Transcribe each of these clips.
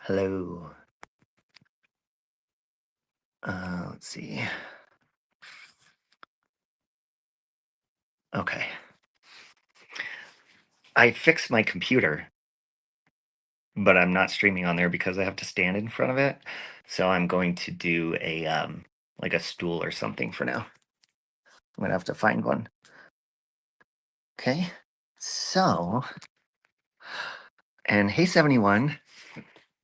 Hello. Let's see. Okay. I fixed my computer, but I'm not streaming on there because I have to stand in front of it. So I'm going to do a like a stool or something for now. I'm gonna have to find one. Okay. So, and hey 71,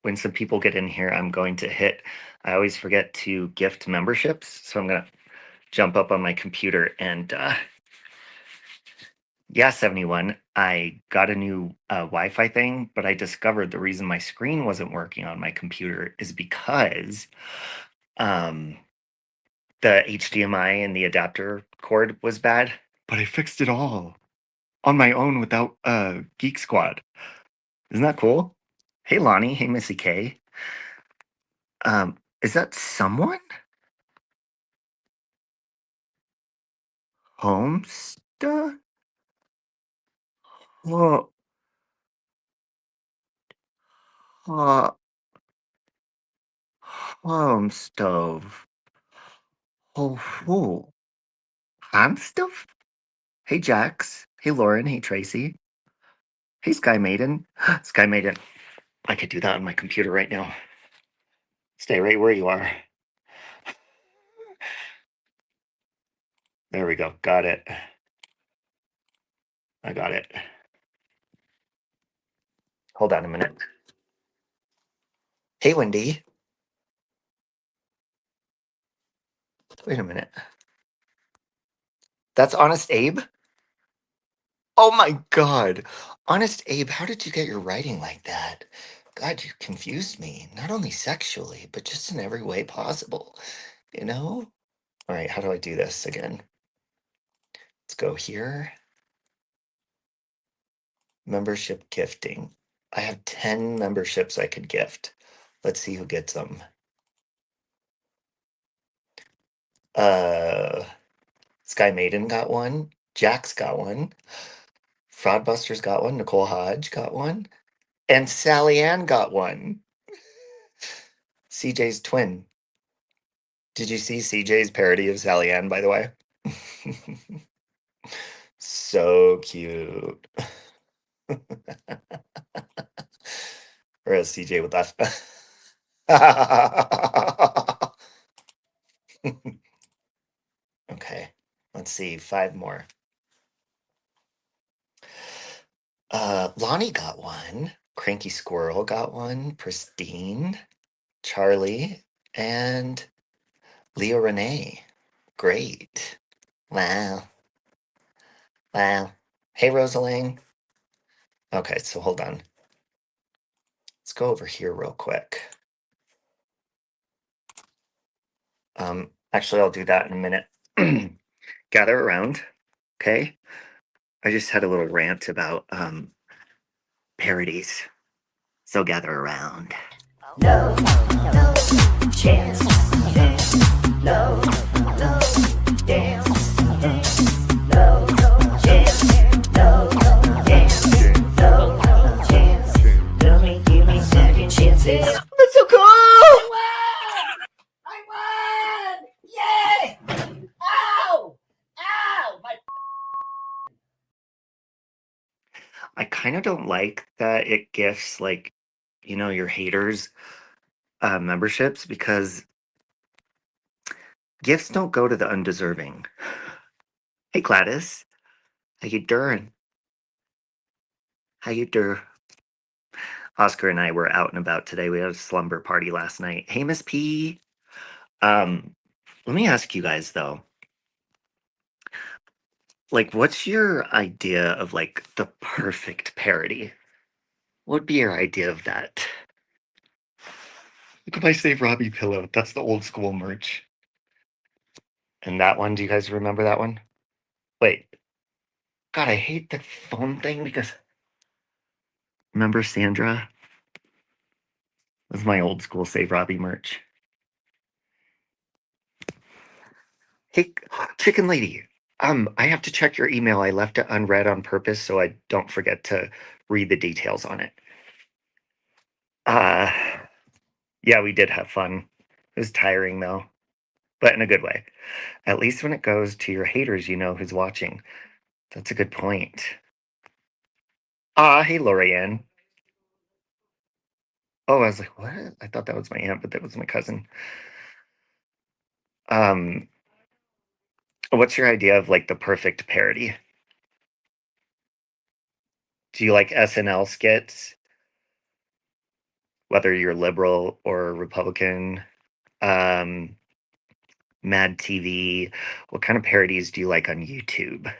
when some people get in here, I'm going to hit. I always forget to gift memberships, so I'm gonna jump up on my computer and yeah, 71. I got a new Wi-Fi thing, but I discovered the reason my screen wasn't working on my computer is because um, the HDMI and the adapter cord was bad. But I fixed it all on my own without Geek Squad. Isn't that cool? Hey, Lonnie. Hey, Missy K. Is that someone? Homesta? Whoa. Home stove. Oh, home stove? Hey, Jax. Hey, Lauren. Hey, Tracy. Hey, Sky Maiden. Sky Maiden. I could do that on my computer right now. Stay right where you are. There we go. Got it. I got it. Hold on a minute. Hey, Wendy. Wait a minute. That's Honest Abe? Oh my God. Honest Abe, how did you get your writing like that? God, you confused me. Not only sexually, but just in every way possible. You know? All right, how do I do this again? Let's go here. Membership gifting. I have 10 memberships I could gift. Let's see who gets them. Sky Maiden got one. Jax got one. Fraudbusters got one. Nicole Hodge got one. And Sally Ann got one. CJ's twin. Did you see CJ's parody of Sally Ann, by the way? So cute. Or as CJ would laugh. Okay, let's see. 5 more. Lonnie got one. Cranky Squirrel got one. Pristine. Charlie. And Leo Renee. Great. Wow. Wow. Hey, Rosaline. Okay, so hold on. Let's go over here real quick. Actually, I'll do that in a minute. Gather around, okay? I just had a little rant about parodies. So gather around. No, no chance, dance. No, no dance, no chance, no dance, no chance. Don't give me second chances. That's so cool! I won! Yay! Ow! Ow! I kind of don't like that it gifts like, your haters memberships because gifts don't go to the undeserving. Hey, Gladys. How you doing? How you doing? Oscar and I were out and about today. We had a slumber party last night. Hey, Miss P. Let me ask you guys though. Like, what's your idea of like the perfect parody? What would be your idea of that? Look at my Save Robbie pillow. That's the old school merch. And that one, do you guys remember that one? Wait. God, I hate the phone thing because remember Sandra? That's my old school Save Robbie merch. Hey, chicken lady. I have to check your email. I left it unread on purpose so I don't forget to read the details on it. Yeah, we did have fun. It was tiring though, but in a good way. At least when it goes to your haters, you know who's watching. That's a good point. Ah, hey, Lorianne. Oh, I was like, what? I thought that was my aunt, but that was my cousin. Um, what's your idea of like the perfect parody? Do you like SNL skits, whether you're liberal or Republican? Um, Mad TV. What kind of parodies do you like on YouTube?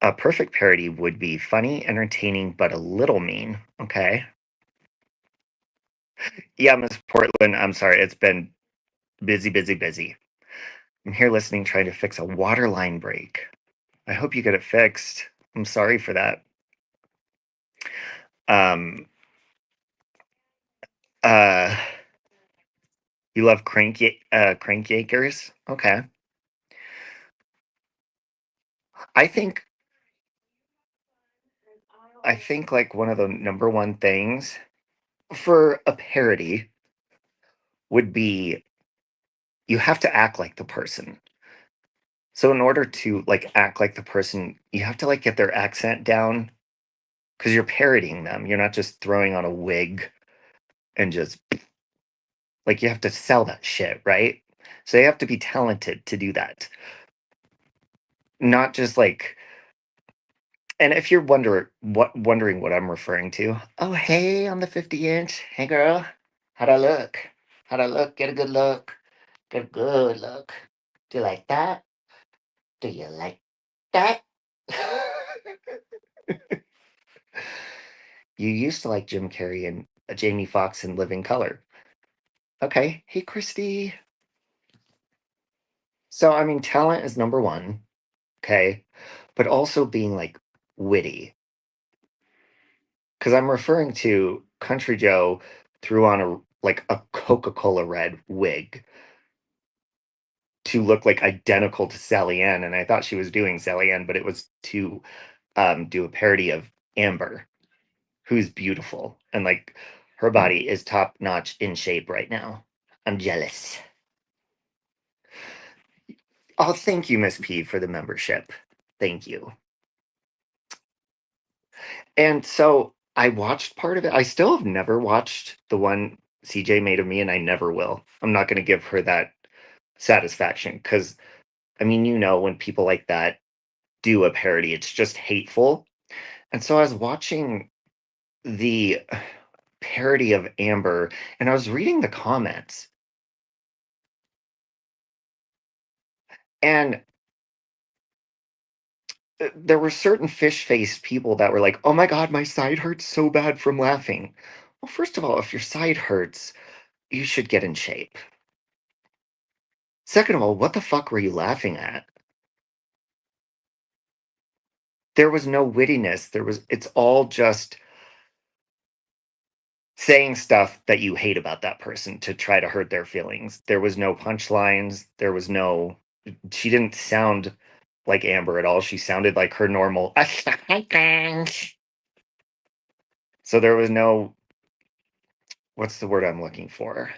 A perfect parody would be funny, entertaining, but a little mean. Okay. Yeah, Miss Portland, I'm sorry. It's been busy, busy, busy. I'm here listening, trying to fix a water line break. I hope you get it fixed. I'm sorry for that. Um, uh, you love crank yakers? Okay. I think I think like one of the number one things for a parody would be you have to act like the person. So in order to like act like the person, you have to like get their accent down because you're parodying them. You're not just throwing on a wig and just like you have to sell that shit, right? So you have to be talented to do that. Not just like and if you're wondering what I'm referring to, oh hey on the 50-inch. Hey girl, how'd I look? How'd I look? Get a good look. Get a good look. Do you like that? Do you like that? You used to like Jim Carrey and Jamie Foxx in Living Color. Okay. Hey, Christy. So, I mean, talent is number one. Okay. But also being like witty. Because I'm referring to Country Joe threw on a Coca-Cola red wig to look like identical to Sally Ann. And I thought she was doing Sally Ann, but it was to do a parody of Amber, who's beautiful. And like her body is top notch in shape right now. I'm jealous. Oh, thank you, Miss P, for the membership. Thank you. And so I watched part of it. I still have never watched the one CJ made of me, and I never will. I'm not going to give her that satisfaction because, I mean, you know, when people like that do a parody, it's just hateful. And so I was watching the parody of Amber, and I was reading the comments, and there were certain fish-faced people that were like, "Oh my god, my side hurts so bad from laughing." Well, first of all, if your side hurts, you should get in shape. Second of all, what the fuck were you laughing at? There was no wittiness. It's all just saying stuff that you hate about that person to try to hurt their feelings. There was no punchlines. She didn't sound like Amber at all. She sounded like her normal. So there was no, what's the word I'm looking for?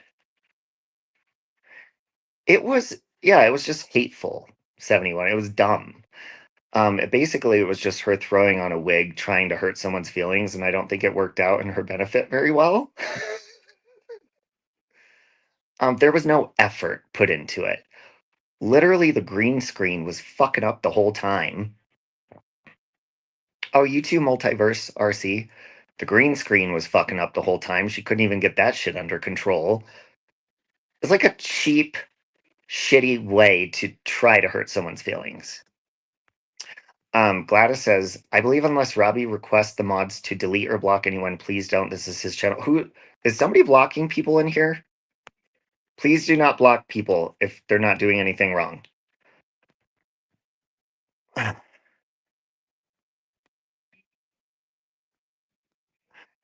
It was just hateful. 71. It was dumb. It was just her throwing on a wig trying to hurt someone's feelings, and I don't think it worked out in her benefit very well. There was no effort put into it. Literally, the green screen was fucking up the whole time. Oh, you two multiverse RC. The green screen was fucking up the whole time. She couldn't even get that shit under control. It's like a cheap, shitty way to try to hurt someone's feelings. Gladys says, I believe unless Robbie requests the mods to delete or block anyone, please don't. This is his channel. Who is somebody blocking people in here? Please do not block people if they're not doing anything wrong.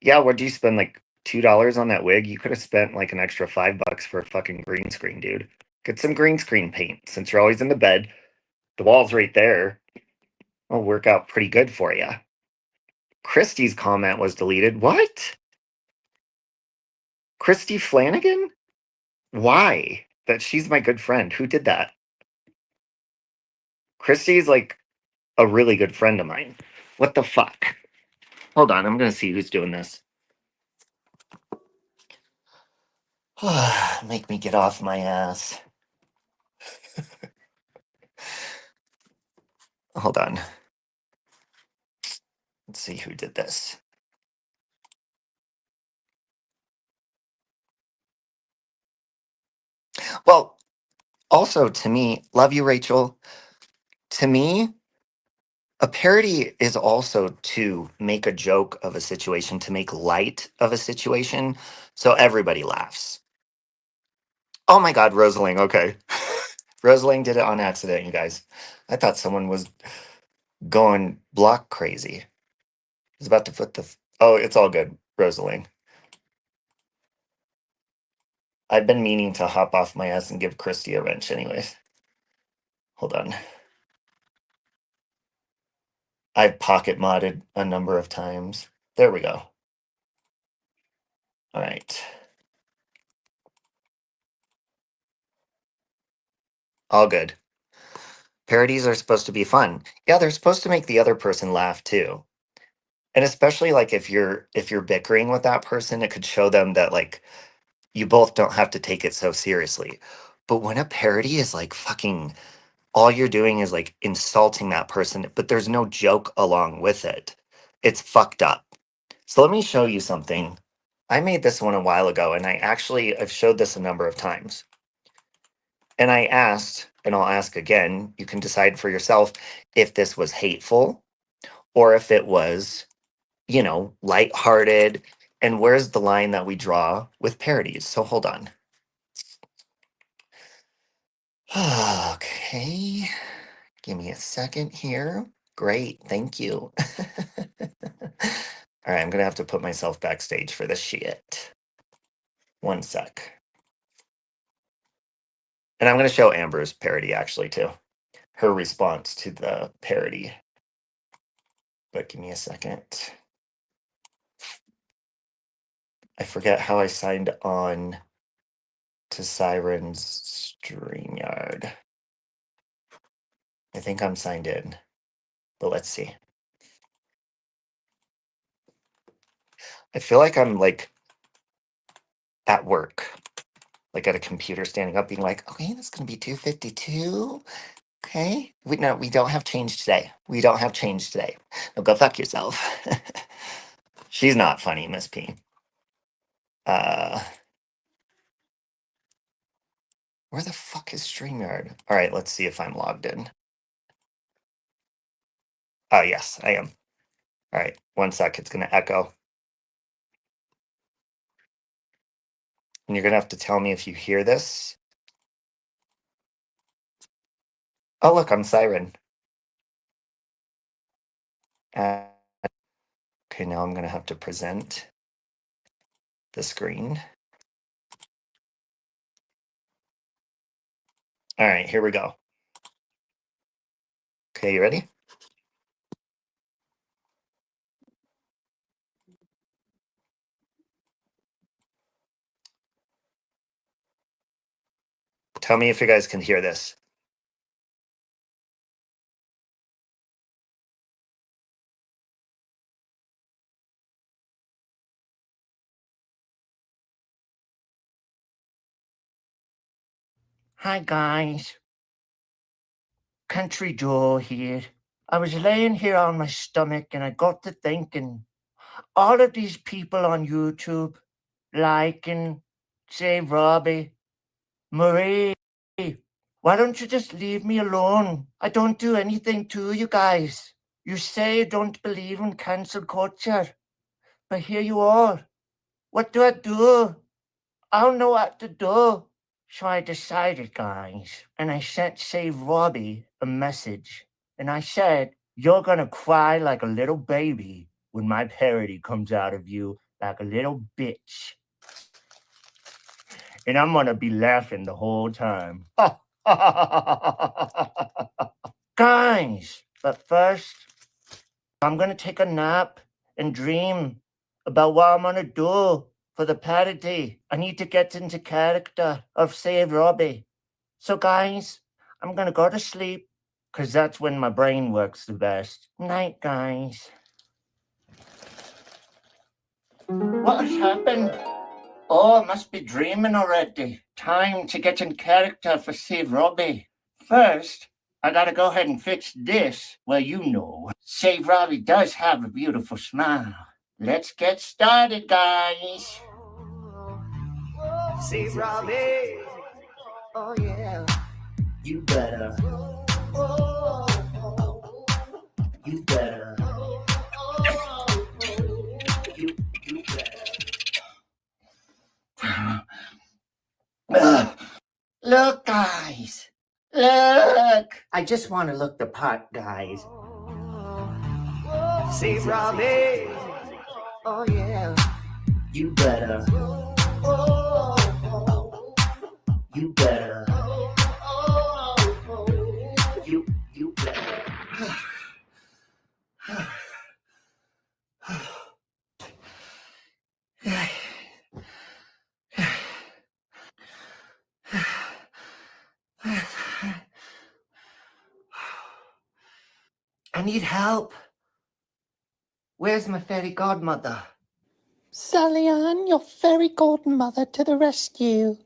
Yeah, what'd you spend like $2 on that wig? You could have spent like an extra $5 for a fucking green screen, dude. Get some green screen paint since you're always in the bed. The wall's right there. It'll work out pretty good for you. Christie's comment was deleted. What? Christy Flanagan? Why? That she's my good friend. Who did that? Christy's like a really good friend of mine. What the fuck? Hold on, I'm gonna see who's doing this. Make me get off my ass. Hold on. Let's see who did this. Well, also to me, love you, Rachel. To me, a parody is also to make a joke of a situation, to make light of a situation, so everybody laughs. Oh my God, Rosaling. Okay. Rosaling did it on accident, you guys. I thought someone was going block crazy. I was about to put the. Oh, it's all good, Rosaling. I've been meaning to hop off my ass and give Christy a wrench, anyways. Hold on. I've pocket modded a number of times. There we go. All right. All good. Parodies are supposed to be fun. Yeah, they're supposed to make the other person laugh too. And especially like if you're bickering with that person, it could show them that like you both don't have to take it so seriously. But when a parody is like fucking all you're doing is like insulting that person, but there's no joke along with it. It's fucked up. So let me show you something. I made this one a while ago and I've showed this a number of times. And I asked, and I'll ask again, you can decide for yourself if this was hateful or if it was, you know, lighthearted. And where's the line that we draw with parodies? So hold on. Okay. Give me a second here. Great. Thank you. All right. I'm going to have to put myself backstage for this shit. One sec. And I'm going to show Amber's parody actually too. Her response to the parody. But give me a second. I forget how I signed on to Siren's StreamYard. I think I'm signed in, but let's see. I feel like I'm like at work, like at a computer standing up being like, okay, that's going to be 252. Okay. We don't have change today. We don't have change today. No, go fuck yourself. She's not funny, Miss P. Where the fuck is StreamYard? All right, let's see if I'm logged in. Oh, yes, I am. All right, one sec. It's going to echo. And you're going to have to tell me if you hear this. Oh, look, I'm Siren. Okay, now I'm going to have to present the screen. All right, here we go. Okay, you ready? Tell me if you guys can hear this. Hi, guys. Country Joe here. I was laying here on my stomach and I got to thinking, all of these people on YouTube liking, say, Robbie, Marie, why don't you just leave me alone? I don't do anything to you guys. You say you don't believe in cancel culture, but here you are. What do I do? I don't know what to do. So I decided, guys, and I sent Save Robbie a message. And I said, you're gonna cry like a little baby when my parody comes out of you like a little bitch. And I'm gonna be laughing the whole time. Guys, but first, I'm gonna take a nap and dream about what I'm gonna do For the parody, I need to get into character of Save Robbie. So guys, I'm gonna go to sleep, because that's when my brain works the best. Night, guys. What has happened? Oh, I must be dreaming already. Time to get in character for Save Robbie. First, I gotta go ahead and fix this. Well, you know, Save Robbie does have a beautiful smile. Let's get started, guys. Save Robbie. Oh yeah. You better. You better. You better. Look, guys. Look. I just want to look the part, guys. Save Robbie. Oh yeah. You better. You better. You better. I need help. Where's my fairy godmother? Sally Ann, your fairy godmother to the rescue.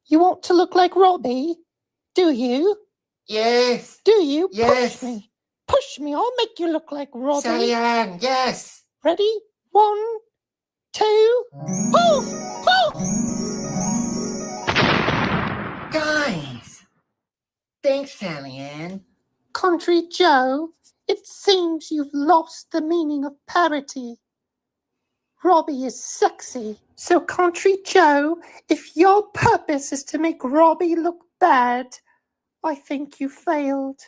You want to look like Robbie? Do you? Yes. Do you? Yes. Push me. Push me. I'll make you look like Robbie. Sally Ann, yes. Ready? 1, 2. Pull! Pull! Guys. Thanks, Sally Ann. Country Joe, it seems you've lost the meaning of parody. Robbie is sexy. So, Country Joe, if your purpose is to make Robbie look bad, I think you failed.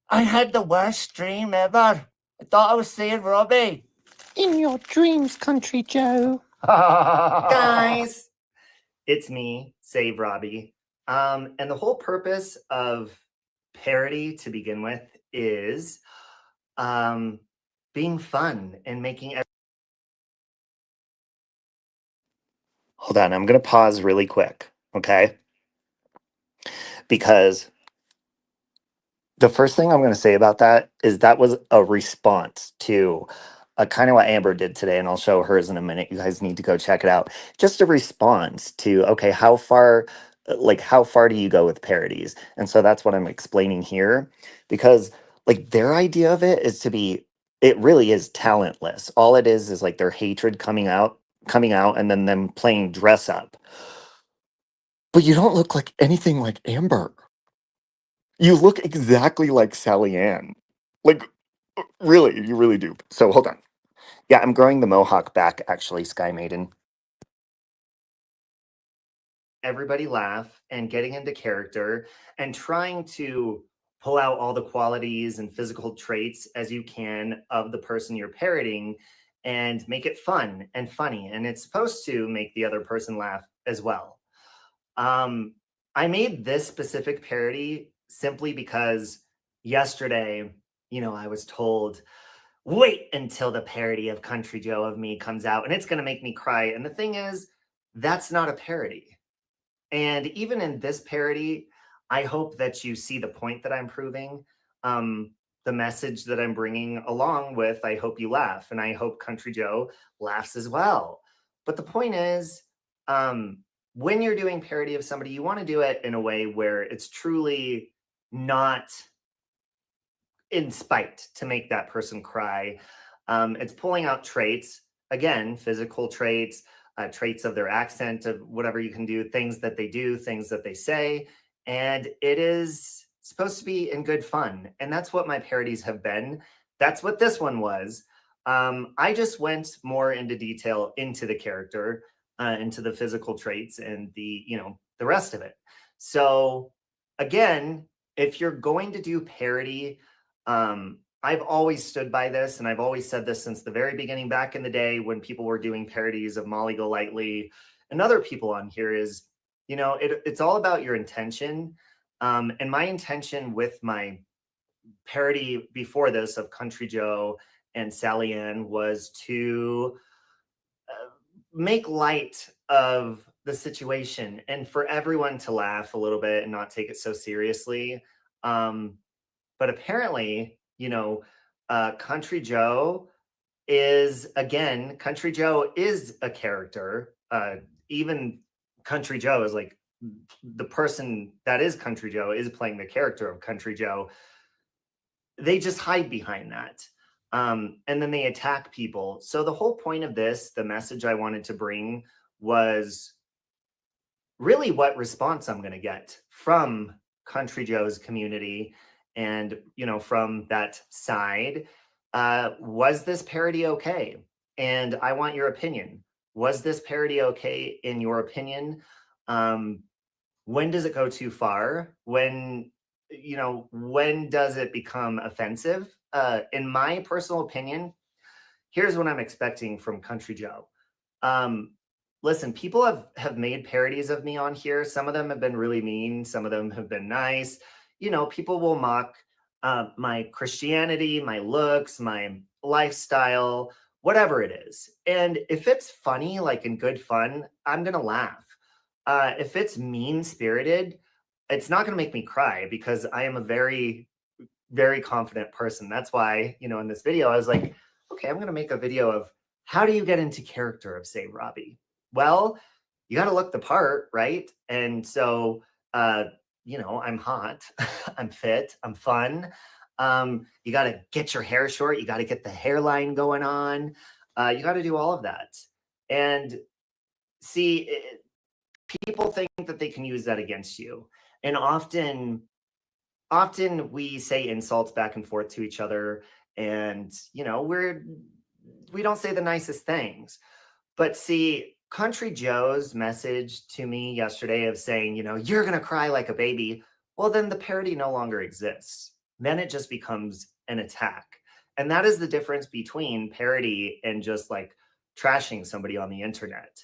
I had the worst dream ever. I thought I was seeing Robbie. In your dreams, Country Joe. Guys, it's me, Save Robbie. And the whole purpose of parody to begin with is being fun and making. Hold on, I'm going to pause really quick, okay? Because the first thing I'm going to say about that is that was a response to kind of what Amber did today, and I'll show hers in a minute. You guys need to go check it out. Just a response to, okay, how far do you go with parodies? And so that's what I'm explaining here, because like their idea of it is to be, it really is talentless. All it is like their hatred coming out, and then them playing dress up. But you don't look like anything like Amber. You look exactly like Sally Ann. Like, really, you really do. So hold on. Yeah, I'm growing the mohawk back, actually, Sky Maiden. Everybody laugh and getting into character and trying to pull out all the qualities and physical traits as you can of the person you're parodying and make it fun and funny. And it's supposed to make the other person laugh as well. I made this specific parody simply because yesterday, I was told, wait until the parody of Country Joe of me comes out and it's going to make me cry. And the thing is, that's not a parody. And even in this parody, I hope that you see the point that I'm proving, the message that I'm bringing along with, I hope you laugh. And I hope Country Joe laughs as well. But the point is, when you're doing parody of somebody, you want to do it in a way where it's truly not in spite to make that person cry. It's pulling out traits, again, physical traits, traits of their accent, of whatever you can do, things that they do, things that they say. And it is supposed to be in good fun. And that's what my parodies have been. That's what this one was. I just went more into detail into the character, into the physical traits and the rest of it. So again, if you're going to do parody, I've always stood by this, and I've always said this since the very beginning, back in the day when people were doing parodies of Molly Golightly and other people on here, is, it's all about your intention. And my intention with my parody before this of Country Joe and Sally Ann was to make light of the situation and for everyone to laugh a little bit and not take it so seriously. But apparently, you know, Country Joe is, again, Country Joe is a character. Even Country Joe is like, the person that is Country Joe is playing the character of Country Joe. They just hide behind that. And then they attack people. So the whole point of this, the message I wanted to bring, was really what response I'm going to get from Country Joe's community and, you know, from that side. Was this parody okay? And I want your opinion. Was this parody okay in your opinion? When does it go too far? When, you know, when does it become offensive? In my personal opinion, here's what I'm expecting from Country Joe. Listen, people have made parodies of me on here. Some of them have been really mean. Some of them have been nice. You know, people will mock my Christianity, my looks, my lifestyle, whatever it is. And if it's funny, like in good fun, I'm going to laugh. If it's mean spirited, it's not going to make me cry because I am a very, very confident person. That's why, you know, in this video, I was like, okay, I'm going to make a video of how do you get into character of, say, Robbie? Well, you got to look the part, right? And so, you know, I'm hot, I'm fit, I'm fun. You got to get your hair short. You got to get the hairline going on. You got to do all of that. And see, people think that they can use that against you. And often we say insults back and forth to each other, and you know, we don't say the nicest things. But see, Country Joe's message to me yesterday of saying, you know, you're gonna cry like a baby, well, then the parody no longer exists. Then it just becomes an attack. And that is the difference between parody and just like trashing somebody on the internet.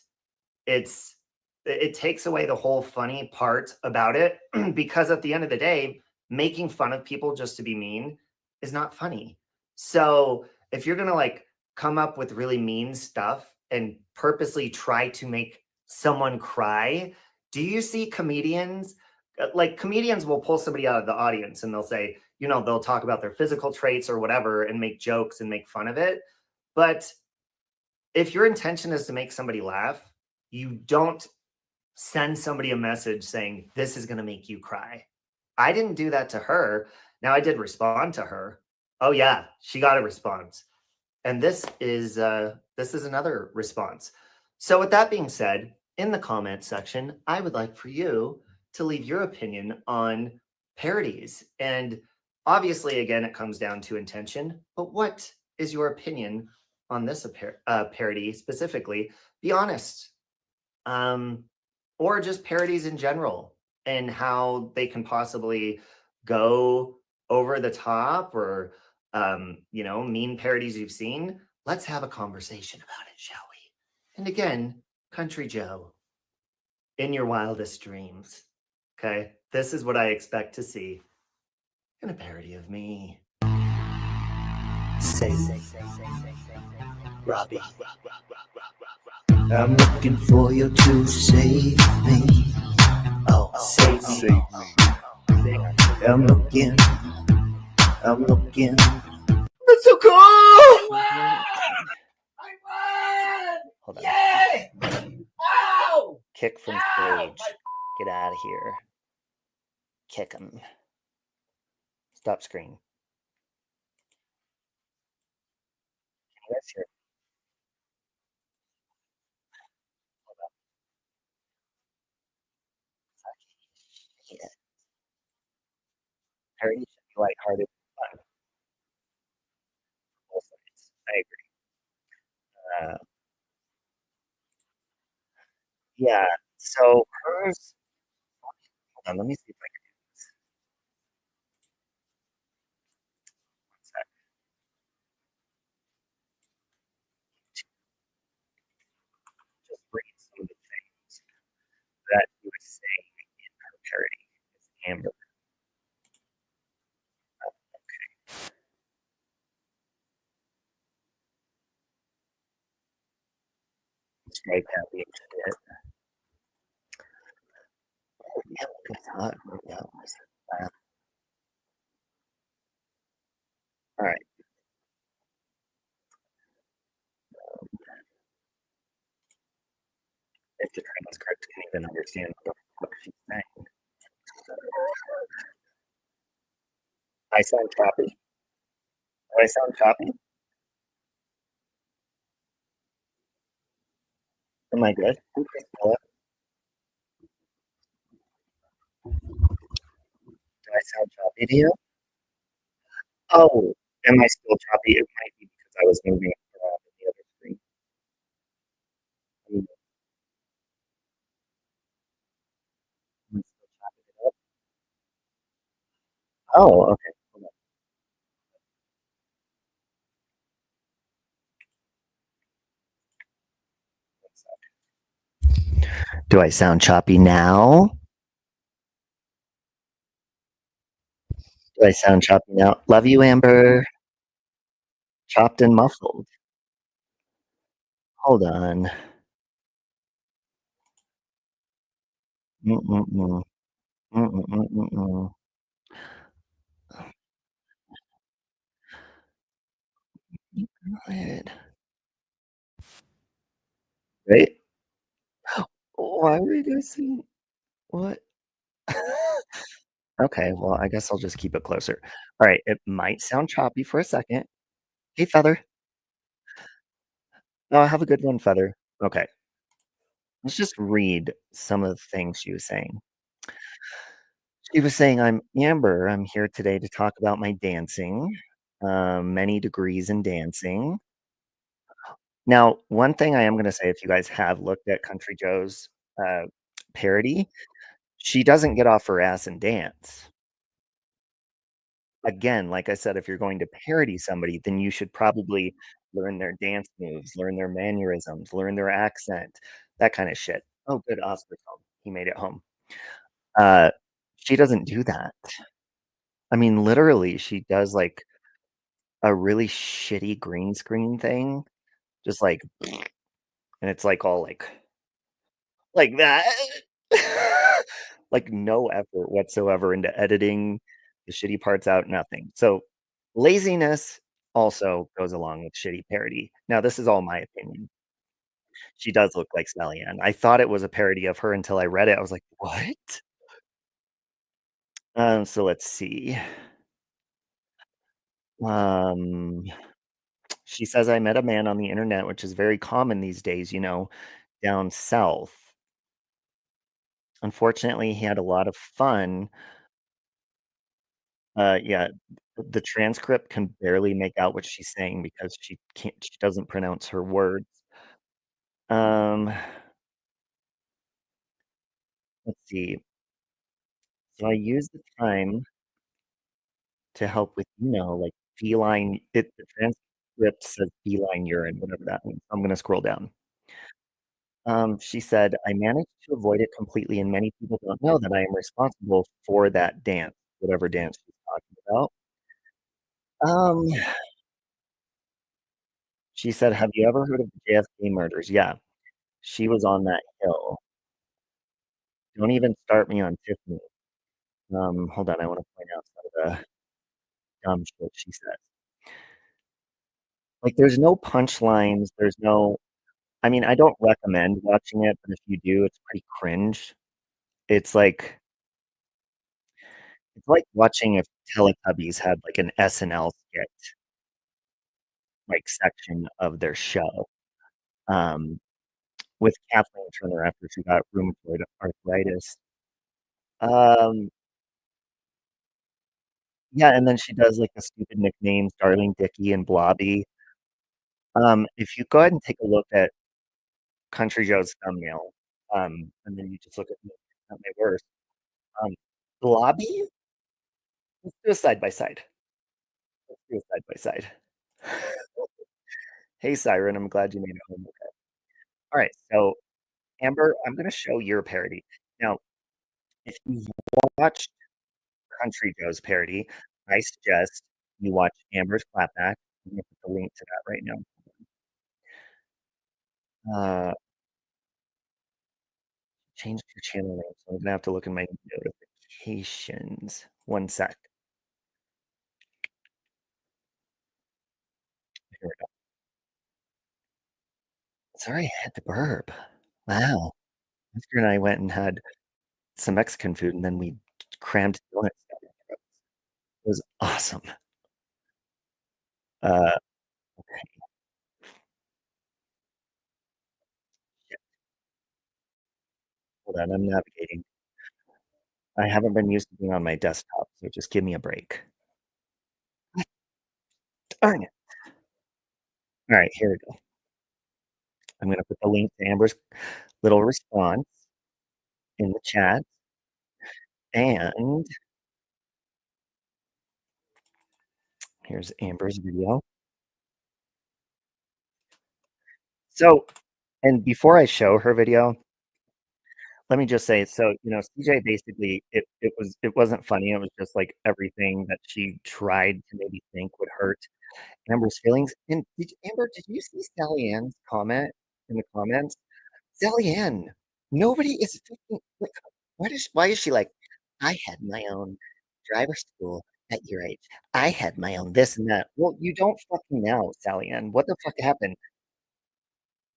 It takes away the whole funny part about it because at the end of the day, making fun of people just to be mean is not funny. So if you're gonna like come up with really mean stuff and purposely try to make someone cry, do you see comedians? Like comedians will pull somebody out of the audience and they'll say, you know, they'll talk about their physical traits or whatever and make jokes and make fun of it. But if your intention is to make somebody laugh, you don't send somebody a message saying, this is going to make you cry. I didn't do that to her. Now I did respond to her. Oh yeah, she got a response. And this is another response. So with that being said, in the comment section, I would like for you to leave your opinion on parodies. And obviously, again, it comes down to intention, but what is your opinion on this parody specifically? Be honest. Or just parodies in general and how they can possibly go over the top or, you know, mean parodies you've seen. Let's have a conversation about it, shall we? And again, Country Joe, in your wildest dreams. Okay, this is what I expect to see in a parody of me. Say, Robbie, I'm looking for you to save me. Oh, save me. I'm looking. That's so cool! I won! Hold on. Yay! Ow! Kick from stage. Get out of here. Kick him. Stop screen. Can you guys hear? Yeah. Parody should be lighthearted and fun. Both sides. I agree. Yeah. So hers. Hold on. Let me see if I can do this. One sec. Just read some of the things that he was saying in her parody. It's Amber. Strike happy and shit. Oh, yeah, look, it's hot. Yeah. All right. If the transcript can even understand what the fuck she's saying. I sound choppy. Do I sound choppy? Am I good? Okay, hello? Do I sound choppy to you? Oh, am I still choppy? It might be because I was moving around in the other screen. Am I still chopping it up? Oh, okay. Hold on one sec. Do I sound choppy now? Do I sound choppy now? Love you, Amber. Chopped and muffled. Hold on. Mm-mm-mm. Mm-mm-mm-mm. Good. Right? Why were you guys saying what? Okay, well, I guess I'll just keep it closer. All right, it might sound choppy for a second. Hey, Feather. Oh, have a good one, Feather. Okay, let's just read some of the things she was saying. She was saying, I'm Amber. I'm here today to talk about my dancing, many degrees in dancing. Now, one thing I am going to say, if you guys have looked at Country Joe's uh, parody, she doesn't get off her ass and dance. Again, like I said, if you're going to parody somebody, then you should probably learn their dance moves, learn their mannerisms, learn their accent, that kind of shit. Oh, good, Oscar's home. He made it home. Uh, she doesn't do that. I mean, literally, she does like a really shitty green screen thing, just like, and it's like all like that. Like no effort whatsoever into editing the shitty parts out, nothing. So laziness also goes along with shitty parody. Now, this is all my opinion. She does look like Sally Ann. I thought it was a parody of her until I read it. I was like, what? So let's see. Um, she says, I met a man on the internet, which is very common these days, down south. Unfortunately, he had a lot of fun. Yeah, the transcript can barely make out what she's saying because she doesn't pronounce her words. Um, let's see. So I use the time to help with, like feline. The transcript says feline urine, whatever that means. I'm gonna scroll down. She said, I managed to avoid it completely, and many people don't know that I am responsible for that dance, whatever dance she's talking about. Um, she said, have you ever heard of the JFK murders? Yeah, she was on that hill. Don't even start me on Tiffany. Hold on, I want to point out some of the dumb shit she says. Like, there's no punchlines. There's no. I mean, I don't recommend watching it, but if you do, it's pretty cringe. It's like it's like watching if Teletubbies had like an SNL skit like section of their show. Um, with Kathleen Turner after she got rheumatoid arthritis. Um, yeah, and then she does like the stupid nicknames, Darling Dicky and Blobby. If you go ahead and take a look at Country Joe's thumbnail, and then you just look at my worst. Um, Blobby? Let's do a side by side. Let's do a side by side. Hey, Siren, I'm glad you made it home okay. All right, so Amber, I'm going to show your parody. Now, if you've watched Country Joe's parody, I suggest you watch Amber's Clapback. I'm going to put the link to that right now. changed your channel name, so I'm gonna have to look in my notifications. One sec. Here we go. Sorry, I had to burp. Wow. Esther and I went and had some Mexican food, and then we crammed donuts down our throats. It was awesome. Okay. Shit, hold on, I'm navigating. I haven't been used to being on my desktop, so just give me a break. God darn it. All right, here we go. I'm gonna put the link to Amber's little response in the chat, and here's Amber's video. So, and before I show her video, let me just say, so, CJ basically, it wasn't funny. It was just like everything that she tried to maybe think would hurt Amber's feelings. And Amber, did you see Sally Ann's comment in the comments? Sally Ann, nobody is freaking like, why is she like, I had my own driver's school at your age. I had my own this and that. Well, you don't fucking know, Sally Ann. What the fuck happened?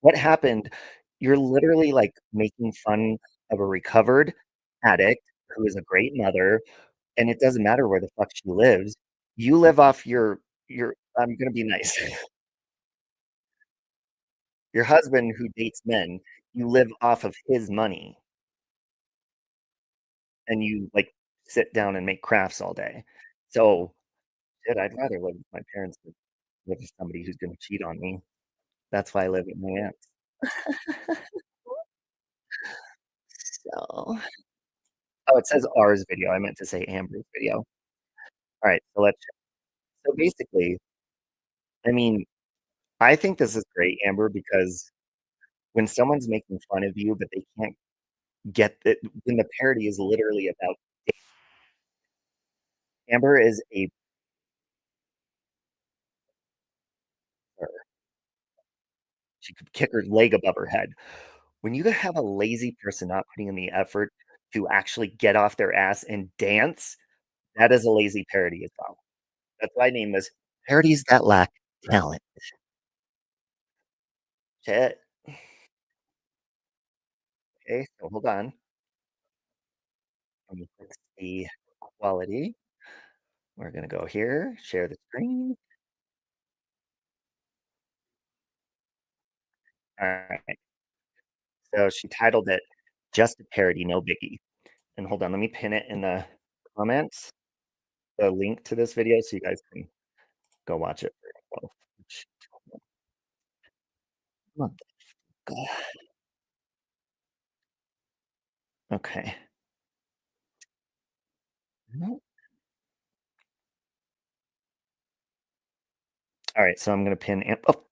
What happened? You're literally like making fun of a recovered addict who is a great mother, and it doesn't matter where the fuck she lives. You live off your I'm gonna be nice. Your husband who dates men, you live off of his money and you like sit down and make crafts all day. So shit, I'd rather live with my parents than live with somebody who's gonna cheat on me. That's why I live with my aunts. So oh, it says ours video. I meant to say Amber's video. All right, so let's so basically, I mean, I think this is great, Amber, because when someone's making fun of you, but they can't get it when the parody is literally about Amber is a she could kick her leg above her head. When you have a lazy person not putting in the effort to actually get off their ass and dance, that is a lazy parody as well. That's why I named this Parodies That Lack Talent. Shit. Okay, so hold on. Let me fix the quality. We're gonna go here, share the screen. All right. So she titled it Just a Parody, No Biggie. And hold on, let me pin it in the comments, the link to this video so you guys can go watch it for yourself. Okay. No. All right, so I'm gonna pin oh.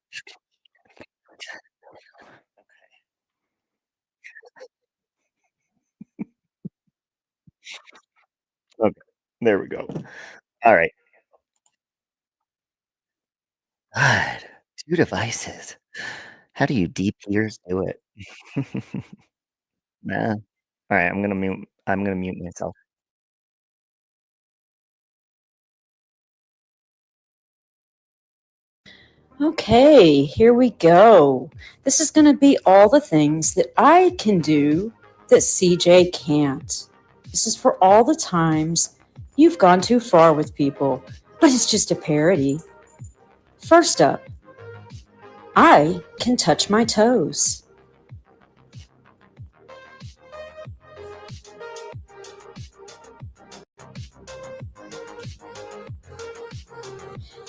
Okay, there we go. All right. God, 2 devices. How do you DPers do it? Nah. All right, I'm gonna mute myself. Okay, here we go. This is going to be all the things that I can do that CJ can't. This is for all the times you've gone too far with people, but it's just a parody. First up, I can touch my toes.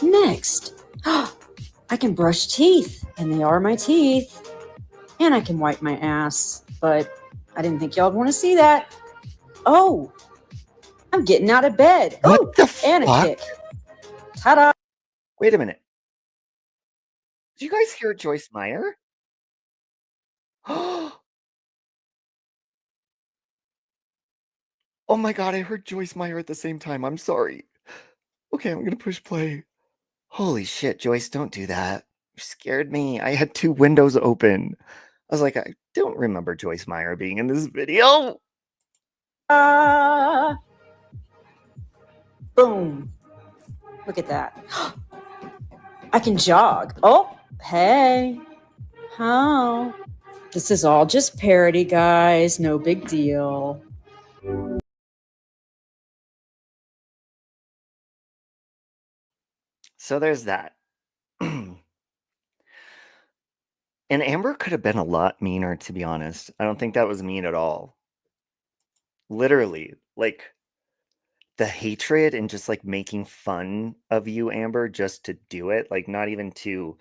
Next, I can brush teeth, and they are my teeth. And I can wipe my ass, but I didn't think y'all would want to see that. Oh, I'm getting out of bed. What the and a fuck? kick. Ta-da! Wait a minute. Did you guys hear Joyce Meyer? Oh my god, I heard Joyce Meyer at the same time. I'm sorry. Okay, I'm gonna push play. Holy shit, Joyce, don't do that. You scared me. I had 2 windows open. was like, I don't remember Joyce Meyer being in this video. Boom. Look at that. I can jog. Oh, hey. How? This is all just parody, guys. No big deal. So there's that. And Amber could have been a lot meaner, to be honest. I don't think that was mean at all. Literally, like, the hatred and just like making fun of you, Amber, just to do it, like not even to,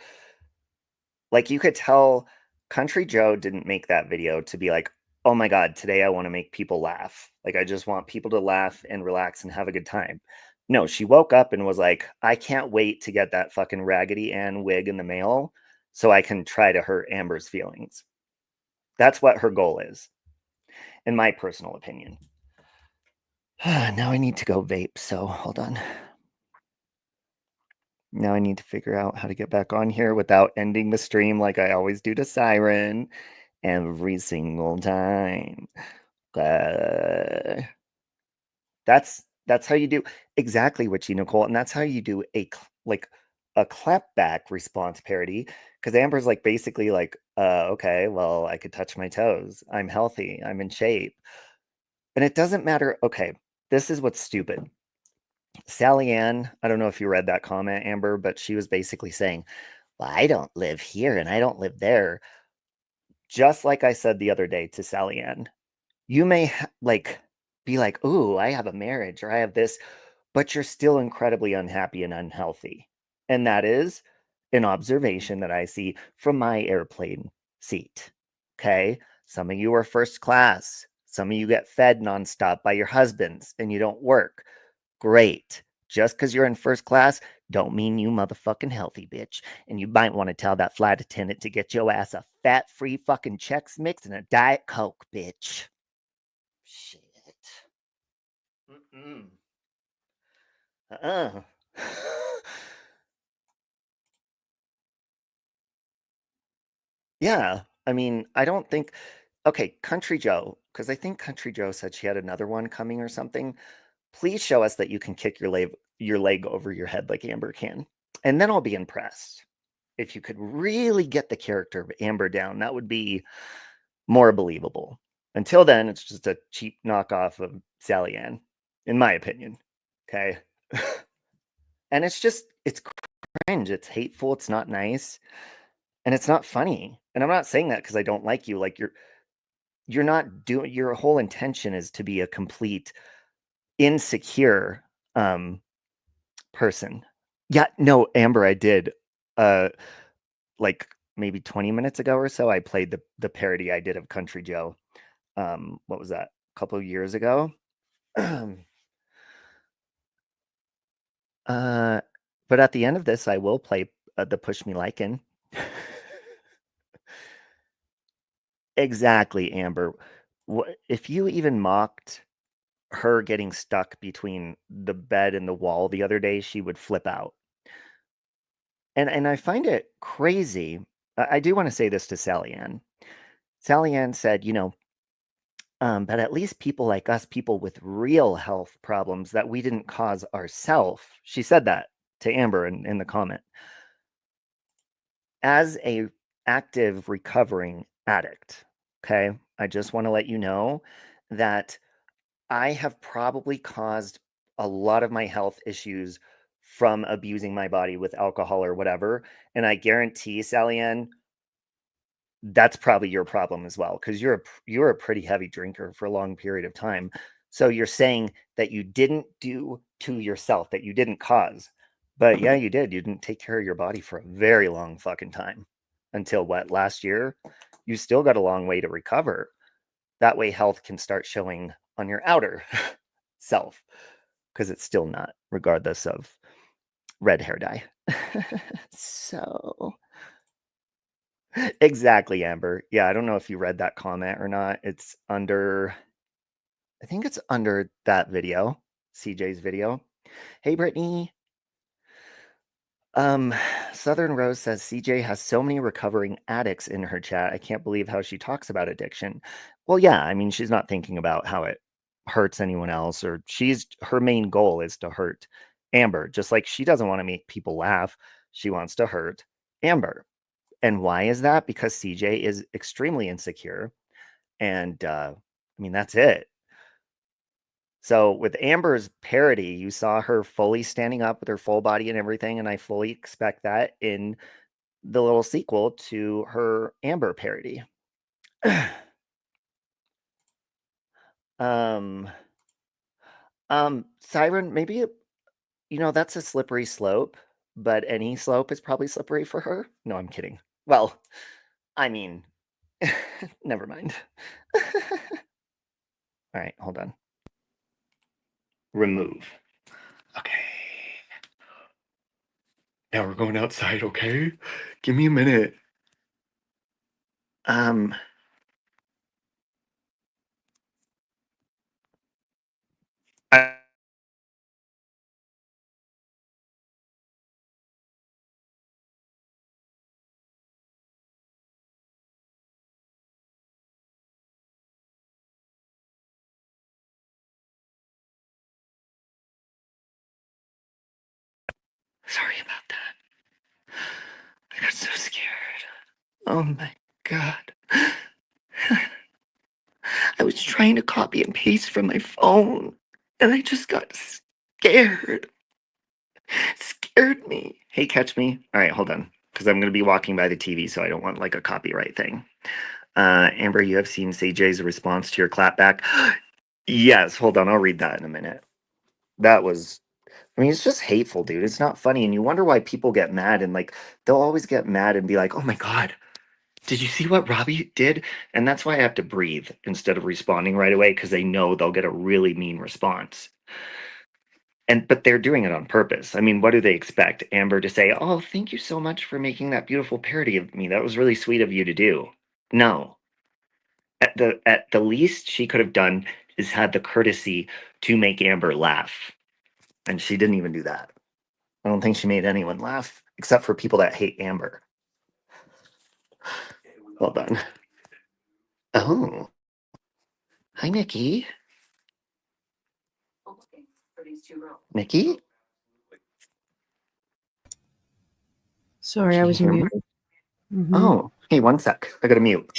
like, you could tell Country Joe didn't make that video to be like, oh my God, today I want to make people laugh. Like, I just want people to laugh and relax and have a good time. No, she woke up and was like, I can't wait to get that fucking Raggedy Ann wig in the mail so I can try to hurt Amber's feelings. That's what her goal is, in my personal opinion. Now I need to go vape, so hold on. Now I need to figure out how to get back on here without ending the stream like I always do to Siren every single time. That's how you do exactly what you, Nicole, and that's how you do a clapback response parody. Because Amber's like basically like, okay, well, I could touch my toes. I'm healthy. I'm in shape. And it doesn't matter. Okay, this is what's stupid. Sally Ann, I don't know if you read that comment, Amber, but she was basically saying, well, I don't live here and I don't live there. Just like I said the other day to Sally Ann, you may be like, ooh, I have a marriage or I have this, but you're still incredibly unhappy and unhealthy. And that is an observation that I see from my airplane seat. Okay. Some of you are first class. Some of you get fed nonstop by your husbands and you don't work. Great. Just because you're in first class don't mean you motherfucking healthy, bitch. And you might want to tell that flight attendant to get your ass a fat-free fucking Chex Mix and a Diet Coke, bitch. Shit. Yeah, I mean, I don't think. Okay, Country Joe, because I think Country Joe said she had another one coming or something. Please show us that you can kick your leg over your head like Amber can, and then I'll be impressed. If you could really get the character of Amber down, that would be more believable. Until then, it's just a cheap knockoff of Sally Ann, in my opinion. Okay. And it's cringe. It's hateful. It's not nice. And it's not funny. And I'm not saying that because I don't like you. Like you're not doing, your whole intention is to be a complete insecure person. Yeah, no, Amber, I did. Like maybe 20 minutes ago or so, I played the parody I did of Country Joe. What was that? A couple of years ago. But at the end of this, I will play the Push Me Lycan. Exactly, Amber. If you even mocked her getting stuck between the bed and the wall the other day, she would flip out. And I find it crazy. I do want to say this to Sally Ann. Sally Ann said, but at least people like us, people with real health problems that we didn't cause ourselves. She said that to Amber in the comment. As a active recovering addict, okay, I just want to let you know that I have probably caused a lot of my health issues from abusing my body with alcohol or whatever. And I guarantee, Sally Ann, that's probably your problem as well, because you're a pretty heavy drinker for a long period of time. So you're saying that you didn't do to yourself, that you didn't cause. But yeah, you did. You didn't take care of your body for a very long fucking time. Until what, last year? You still got a long way to recover. That way health can start showing on your outer self, because it's still not, regardless of red hair dye. So exactly, Amber. Yeah, I don't know if you read that comment or not. It's under, I think it's under that video, CJ's video. Hey, Brittany. Southern Rose says CJ has so many recovering addicts in her chat. I can't believe how she talks about addiction. Well, yeah, I mean, she's not thinking about how it hurts anyone else, or her main goal is to hurt Amber. Just like she doesn't want to make people laugh, she wants to hurt Amber. And why is that? Because CJ is extremely insecure. And I mean, that's it. So with Amber's parody, you saw her fully standing up with her full body and everything, and I fully expect that in the little sequel to her Amber parody. Siren, maybe that's a slippery slope, but any slope is probably slippery for her. No, I'm kidding. Well, I mean, never mind. All right, hold on. Remove. Okay. Now we're going outside, okay? Give me a minute. I- Sorry about that. I got so scared. Oh my God. I was trying to copy and paste from my phone, and I just got scared. It scared me. Hey, catch me. All right, hold on, because I'm going to be walking by the TV, so I don't want like a copyright thing. Amber, you have seen CJ's response to your clapback. Yes, hold on. I'll read that in a minute. I mean, it's just hateful, dude. It's not funny. And you wonder why people get mad, and like, they'll always get mad and be like, oh my God, did you see what Robbie did? And that's why I have to breathe instead of responding right away, because they know they'll get a really mean response. But they're doing it on purpose. I mean, what do they expect? Amber to say, oh, thank you so much for making that beautiful parody of me. That was really sweet of you to do. No. At the least she could have done is had the courtesy to make Amber laugh. And she didn't even do that. I don't think she made anyone laugh, except for people that hate Amber. Well done. Oh. Hi, Nikki. Nikki? Sorry, I Can you was hear me? muted. Oh, hey, one sec. I gotta mute.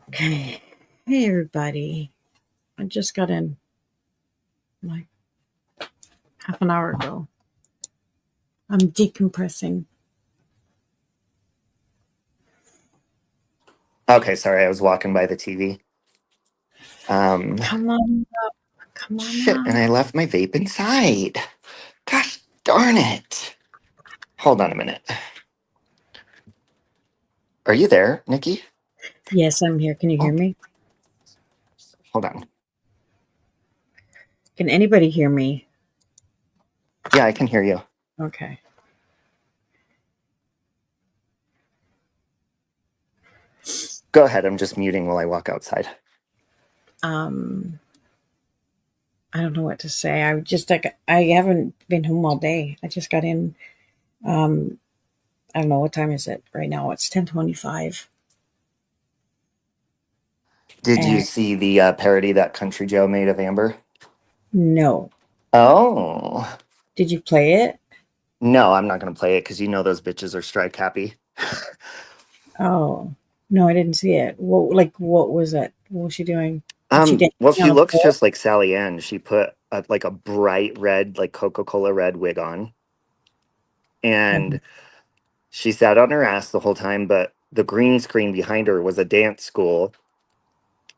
Okay. Hey, everybody. I just got in like half an hour ago. I'm decompressing. Okay, sorry, I was walking by the TV. Come on up. Come on Shit, up. and I left my vape inside. Gosh darn it. Hold on a minute. Are you there, Nikki? Yes, I'm here. Can you hear me? Hold on. Can anybody hear me? Yeah, I can hear you. Okay. Go ahead. I'm just muting while I walk outside. I don't know what to say. I haven't been home all day. I just got in. I don't know what time is it right now. It's 10:25. Did you see the parody that Country Joe made of Amber? No. Oh. Did you play it? No, I'm not going to play it because those bitches are strike happy. Oh, no, I didn't see it. What was it? What was she doing? Did she dance Well, on she a looks pole? just like Sally Ann. She put like a bright red, like Coca-Cola red wig on. And she sat on her ass the whole time, but the green screen behind her was a dance school.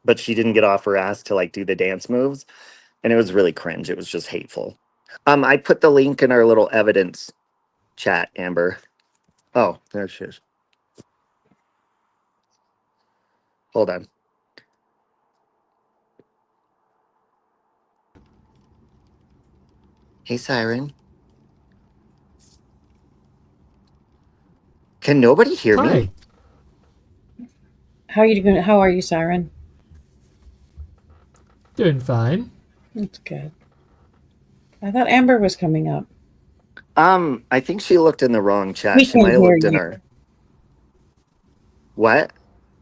But she didn't get off her ass to like do the dance moves. And it was really cringe. It was just hateful. I put the link in our little evidence chat, Amber. Oh, there she is. Hold on. Hey, Siren. Can nobody hear me? How are you doing? How are you, Siren? Doing fine. That's good. I thought Amber was coming up. I think she looked in the wrong chat. We She might can't have hear looked in you. her. What?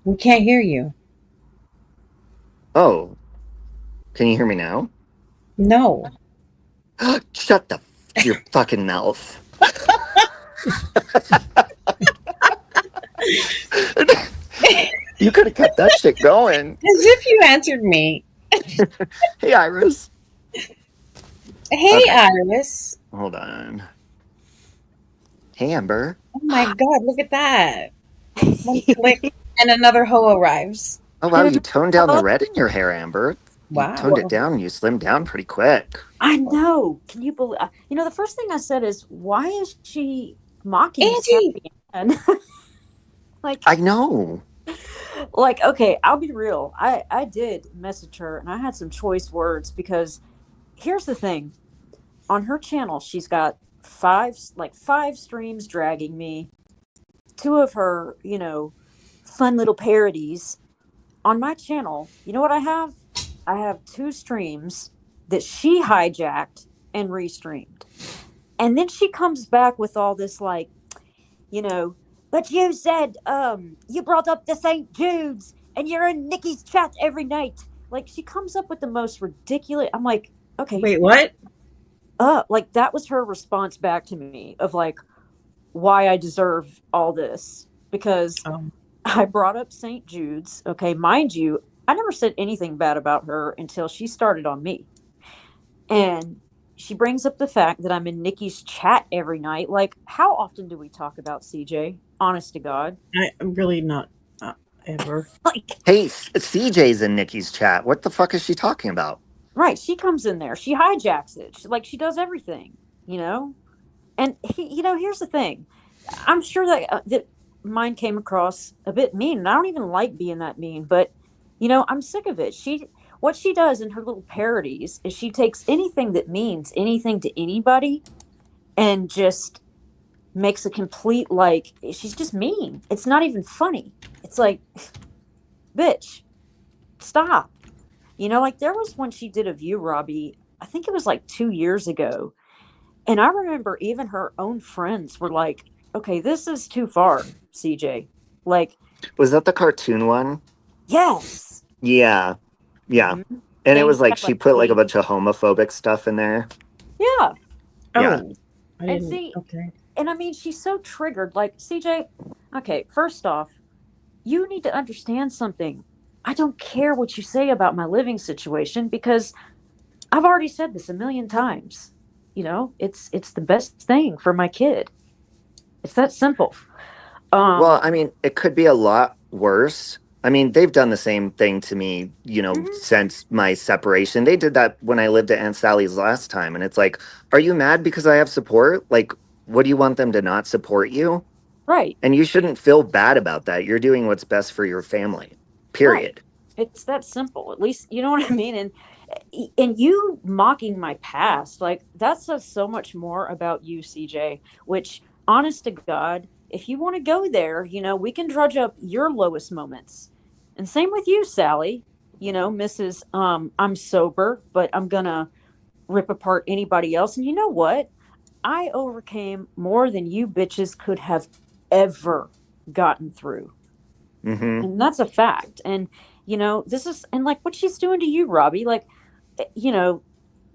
We can't hear you. Oh, can you hear me now? No. Shut your fucking mouth. You could have kept that shit going. As if you answered me. Hey, Iris. Hey, Okay. Iris. Hold on. Hey, Amber. Oh my God, look at that. One click and another hoe arrives. Oh, wow, you toned down the red in your hair, Amber. You Wow. toned it down and you slimmed down pretty quick. I know. Can you believe? The first thing I said is, why is she mocking Angie! Sally? Like, I know. like, okay, I'll be real. I did message her and I had some choice words because here's the thing. On her channel, she's got five streams dragging me. Two of her, fun little parodies. On my channel, you know what I have? I have 2 streams that she hijacked and restreamed. And then she comes back with all this but you said you brought up the St. Jude's and you're in Nikki's chat every night. Like, she comes up with the most ridiculous. I'm like, okay. Wait, what? Like, that was her response back to me of like why I deserve all this, because I brought up St. Jude's. Okay, mind you, I never said anything bad about her until she started on me. And she brings up the fact that I'm in Nikki's chat every night. Like, how often do we talk about CJ? Honest to God. I'm really not ever. Like, hey, CJ's in Nikki's chat. What the fuck is she talking about? Right, she comes in there. She hijacks it. She does everything, And here's the thing. I'm sure that mine came across a bit mean, and I don't even like being that mean, but I'm sick of it. What she does in her little parodies is she takes anything that means anything to anybody and just makes a complete, she's just mean. It's not even funny. It's like, bitch, stop. There was one she did of you, Robbie. I think it was like 2 years ago. And I remember even her own friends were like, okay, this is too far, CJ. Like, was that the cartoon one? Yes. Yeah. Mm-hmm. And it was like she put like a bunch of homophobic stuff in there. Yeah. Yeah. And see, okay. And I mean, she's so triggered. Like, CJ, okay, first off, you need to understand something. I don't care what you say about my living situation because I've already said this a million times. It's the best thing for my kid. It's that simple. Well, I mean, it could be a lot worse. I mean, they've done the same thing to me, since my separation. They did that when I lived at Aunt Sally's last time. And it's like, are you mad because I have support? Like, what do you want them to not support you? Right. And you shouldn't feel bad about that. You're doing what's best for your family, period. Right. It's that simple. At least, you know what I mean? And you mocking my past, like, that says so much more about you, CJ, which, honest to God, if you want to go there, we can drudge up your lowest moments. And same with you, Sally, Mrs. I'm sober, but I'm going to rip apart anybody else. And you know what? I overcame more than you bitches could have ever gotten through. Mm-hmm. And that's a fact. And, this is, and like what she's doing to you, Robbie, like,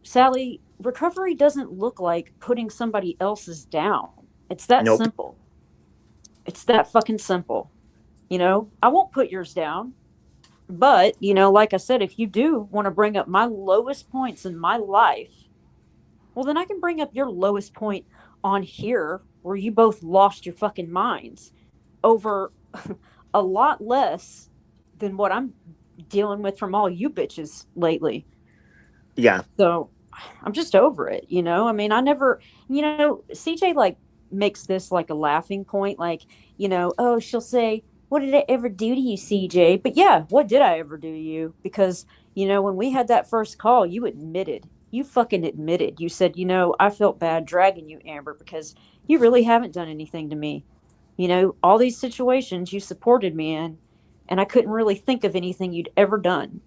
Sally, recovery doesn't look like putting somebody else's down. It's that simple. It's that fucking simple. I won't put yours down. But, like I said, if you do want to bring up my lowest points in my life, well, then I can bring up your lowest point on here where you both lost your fucking minds over a lot less than what I'm dealing with from all you bitches lately. Yeah. So I'm just over it, I mean, I never, CJ like makes this like a laughing point, like, oh, she'll say, what did I ever do to you, CJ? But yeah, what did I ever do to you? Because, when we had that first call, you fucking admitted. You said, I felt bad dragging you, Amber, because you really haven't done anything to me. All these situations you supported me in, and I couldn't really think of anything you'd ever done.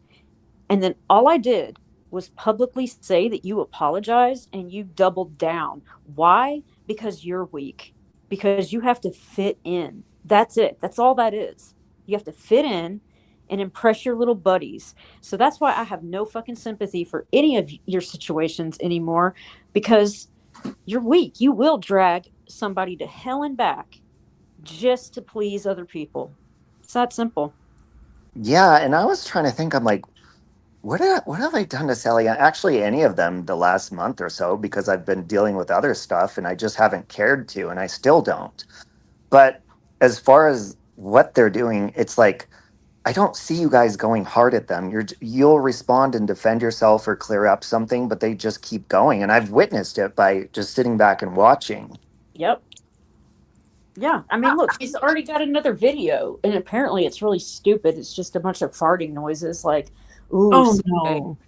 And then all I did was publicly say that you apologized and you doubled down. Why? because you're weak, because you have to fit in. That's it. That's all that is. You have to fit in and impress your little buddies. So that's why I have no fucking sympathy for any of your situations anymore, because you're weak. You will drag somebody to hell and back just to please other people. It's that simple. Yeah, and I was trying to think. I'm like, what have I done to Sally? Actually, any of them the last month or so, because I've been dealing with other stuff and I just haven't cared to, and I still don't. But as far as what they're doing, it's like I don't see you guys going hard at them. You'll respond and defend yourself or clear up something, but they just keep going, and I've witnessed it by just sitting back and watching. Yep. Yeah, I mean, look, he's already got another video, and apparently it's really stupid. It's just a bunch of farting noises, like, "Ooh, Oh CJ." no.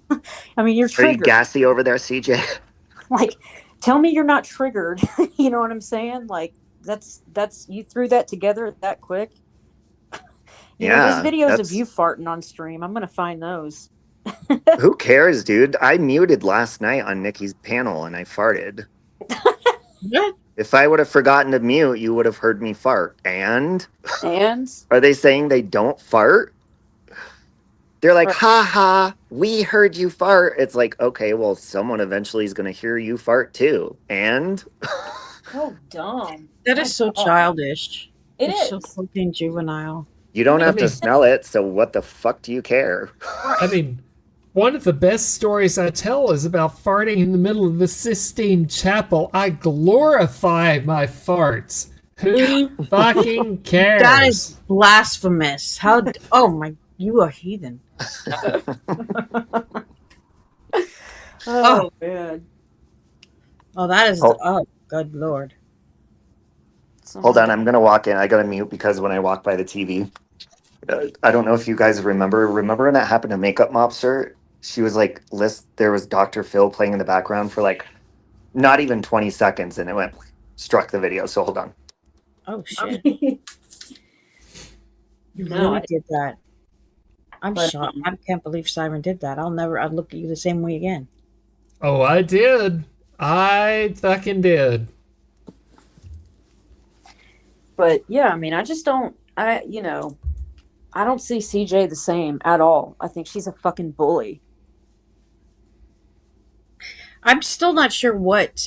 I mean, you're Are you triggered. gassy over there, CJ? Like, tell me you're not triggered. You know what I'm saying? Like, that's you threw that together that quick. You know, there's Yeah, videos of that's you farting on stream. I'm gonna find those. who cares, dude? I muted last night on Nikki's panel and I farted. What? If I would have forgotten to mute, you would have heard me fart. And And are they saying they don't fart? They're like, right. ha ha, we heard you fart. It's like, okay, well, someone eventually is going to hear you fart too. And So dumb. That My is so God. childish. It It's so is. fucking juvenile. you don't have to mean- smell it, so what the fuck do you care? I mean, one of the best stories I tell is about farting in the middle of the Sistine Chapel. I glorify my farts. Who fucking cares? That is blasphemous. How? Oh my! You are heathen. Oh man. Oh, that is. Oh. Oh, good lord. Hold on, I'm going to walk in. I got to mute because when I walk by the TV, I don't know if you guys remember when that happened to Makeup Mobster? She was like, there was Dr. Phil playing in the background for like not even 20 seconds and it went, struck the video. So hold on. Oh shit! You No, really did that. I'm But- shocked. I can't believe Siren did that. I'd look at you the same way again. Oh, I did. I fucking did. But yeah, I mean, I just don't. I don't see CJ the same at all. I think she's a fucking bully. I'm still not sure what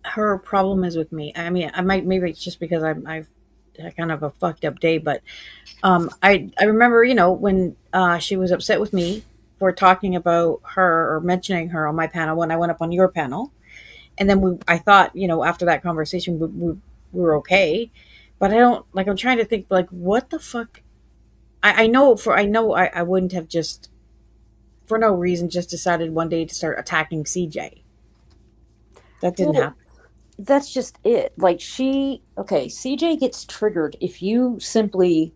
her problem is with me. I mean, maybe it's just because I've had kind of a fucked up day, but I remember, when she was upset with me for talking about her or mentioning her on my panel when I went up on your panel, and then I thought, after that conversation we were okay, but I don't like. I'm trying to think like what the fuck. I know I wouldn't have just for no reason just decided one day to start attacking CJ. That didn't Well, happen. That's just it. Like CJ gets triggered if you simply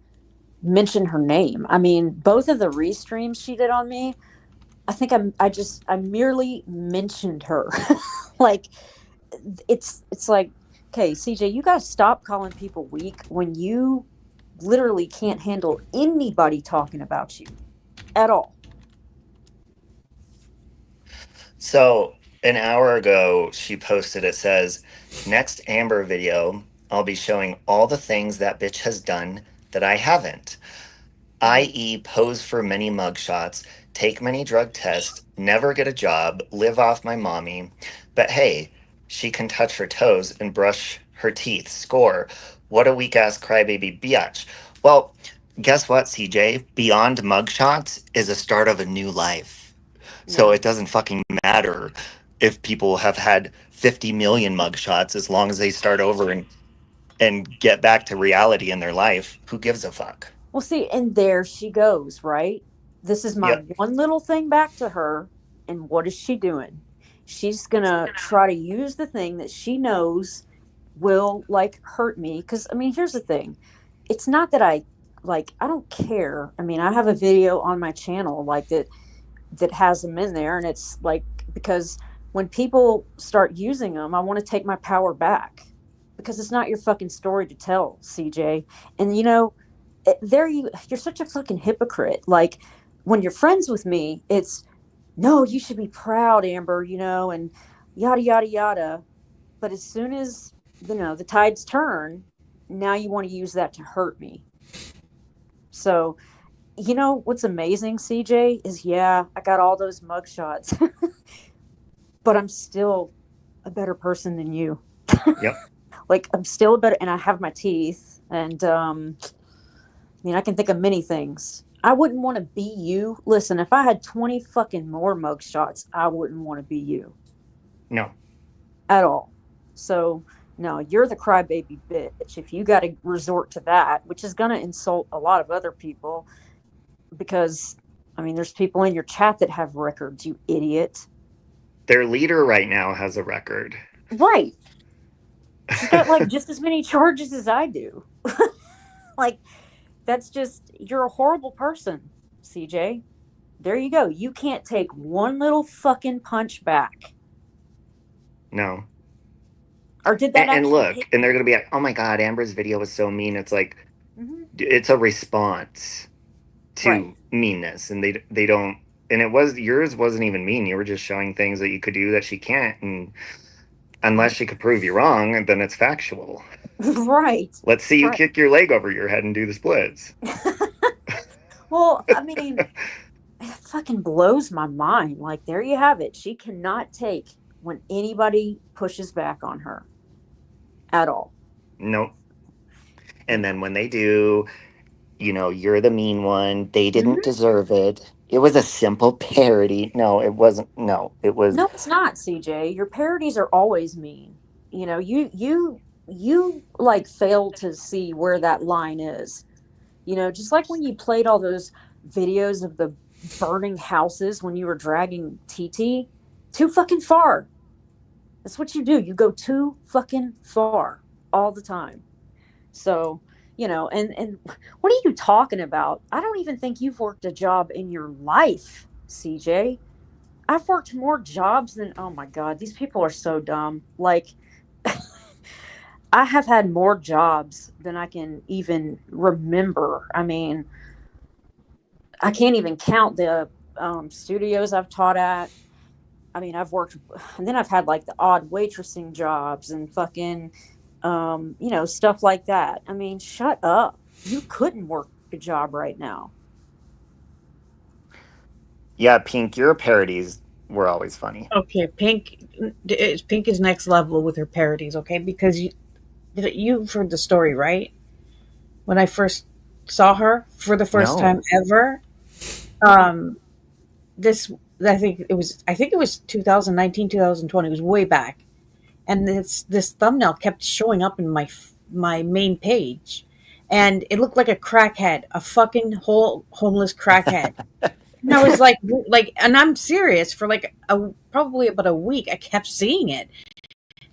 mention her name. I mean, both of the restreams she did on me, I think I merely mentioned her. Like it's like, okay, CJ, you gotta stop calling people weak when you literally can't handle anybody talking about you at all. So an hour ago, she posted, it says, next Amber video, I'll be showing all the things that bitch has done that I haven't, i.e. pose for many mugshots, take many drug tests, never get a job, live off my mommy. But hey, she can touch her toes and brush her teeth. Score. What a weak-ass crybaby biatch. Well, guess what, CJ? Beyond mugshots is a start of a new life. So it doesn't fucking matter if people have had 50 million mugshots as long as they start over and get back to reality in their life. Who gives a fuck? Well, see, and there she goes, right? This is my Yep. one little thing back to her. And what is she doing? She's going to try to use the thing that she knows will like hurt me. Because, I mean, here's the thing. It's not that I don't care. I mean, I have a video on my channel like that has them in there. And it's like, because when people start using them, I want to take my power back. Because it's not your fucking story to tell, CJ. And you're such a fucking hypocrite. Like when you're friends with me, it's no, you should be proud, Amber, and yada yada yada. But as soon as, the tides turn, now you want to use that to hurt me. So, what's amazing, CJ, is I got all those mugshots, but I'm still a better person than you. Yep. Like, I'm still better, and I have my teeth, and I can think of many things. I wouldn't want to be you. Listen, if I had 20 fucking more mugshots, I wouldn't want to be you. No. At all. So, no, you're the crybaby bitch. If you got to resort to that, which is going to insult a lot of other people, because, there's people in your chat that have records, you idiot. Their leader right now has a record. Right. She's got, like, just as many charges as I do. Like, that's just, you're a horrible person, CJ. There you go. You can't take one little fucking punch back. No. Or did that and look, hit? And they're going to be like, oh my God, Amber's video was so mean. It's like, it's a response to meanness. And they don't, and yours wasn't even mean. You were just showing things that you could do that she can't. And unless she could prove you wrong, then it's factual. Right. Let's see you kick your leg over your head and do the splits. Well, it fucking blows my mind. Like, there you have it. She cannot take when anybody pushes back on her at all. Nope. And then when they do, you're the mean one. They didn't deserve it. It was a simple parody. No, it wasn't. No, it was. No, it's not, CJ. Your parodies are always mean. You like fail to see where that line is. Just like when you played all those videos of the burning houses when you were dragging TT too fucking far. That's what you do. You go too fucking far all the time. So, and what are you talking about? I don't even think you've worked a job in your life, CJ. I've worked more jobs than, oh my God, these people are so dumb. Like, I have had more jobs than I can even remember. I can't even count the studios I've taught at. I've worked, and then I've had like the odd waitressing jobs and fucking, stuff like that. Shut up. You couldn't work a job right now. Yeah, Pink, your parodies were always funny. Okay, Pink is next level with her parodies, okay? Because you've heard the story, right? When I first saw her for the first time ever, I think it was 2019, 2020. It was way back, and this thumbnail kept showing up in my main page, and it looked like a crackhead, a fucking whole homeless crackhead. And I was like, and I'm serious. For like probably about a week, I kept seeing it,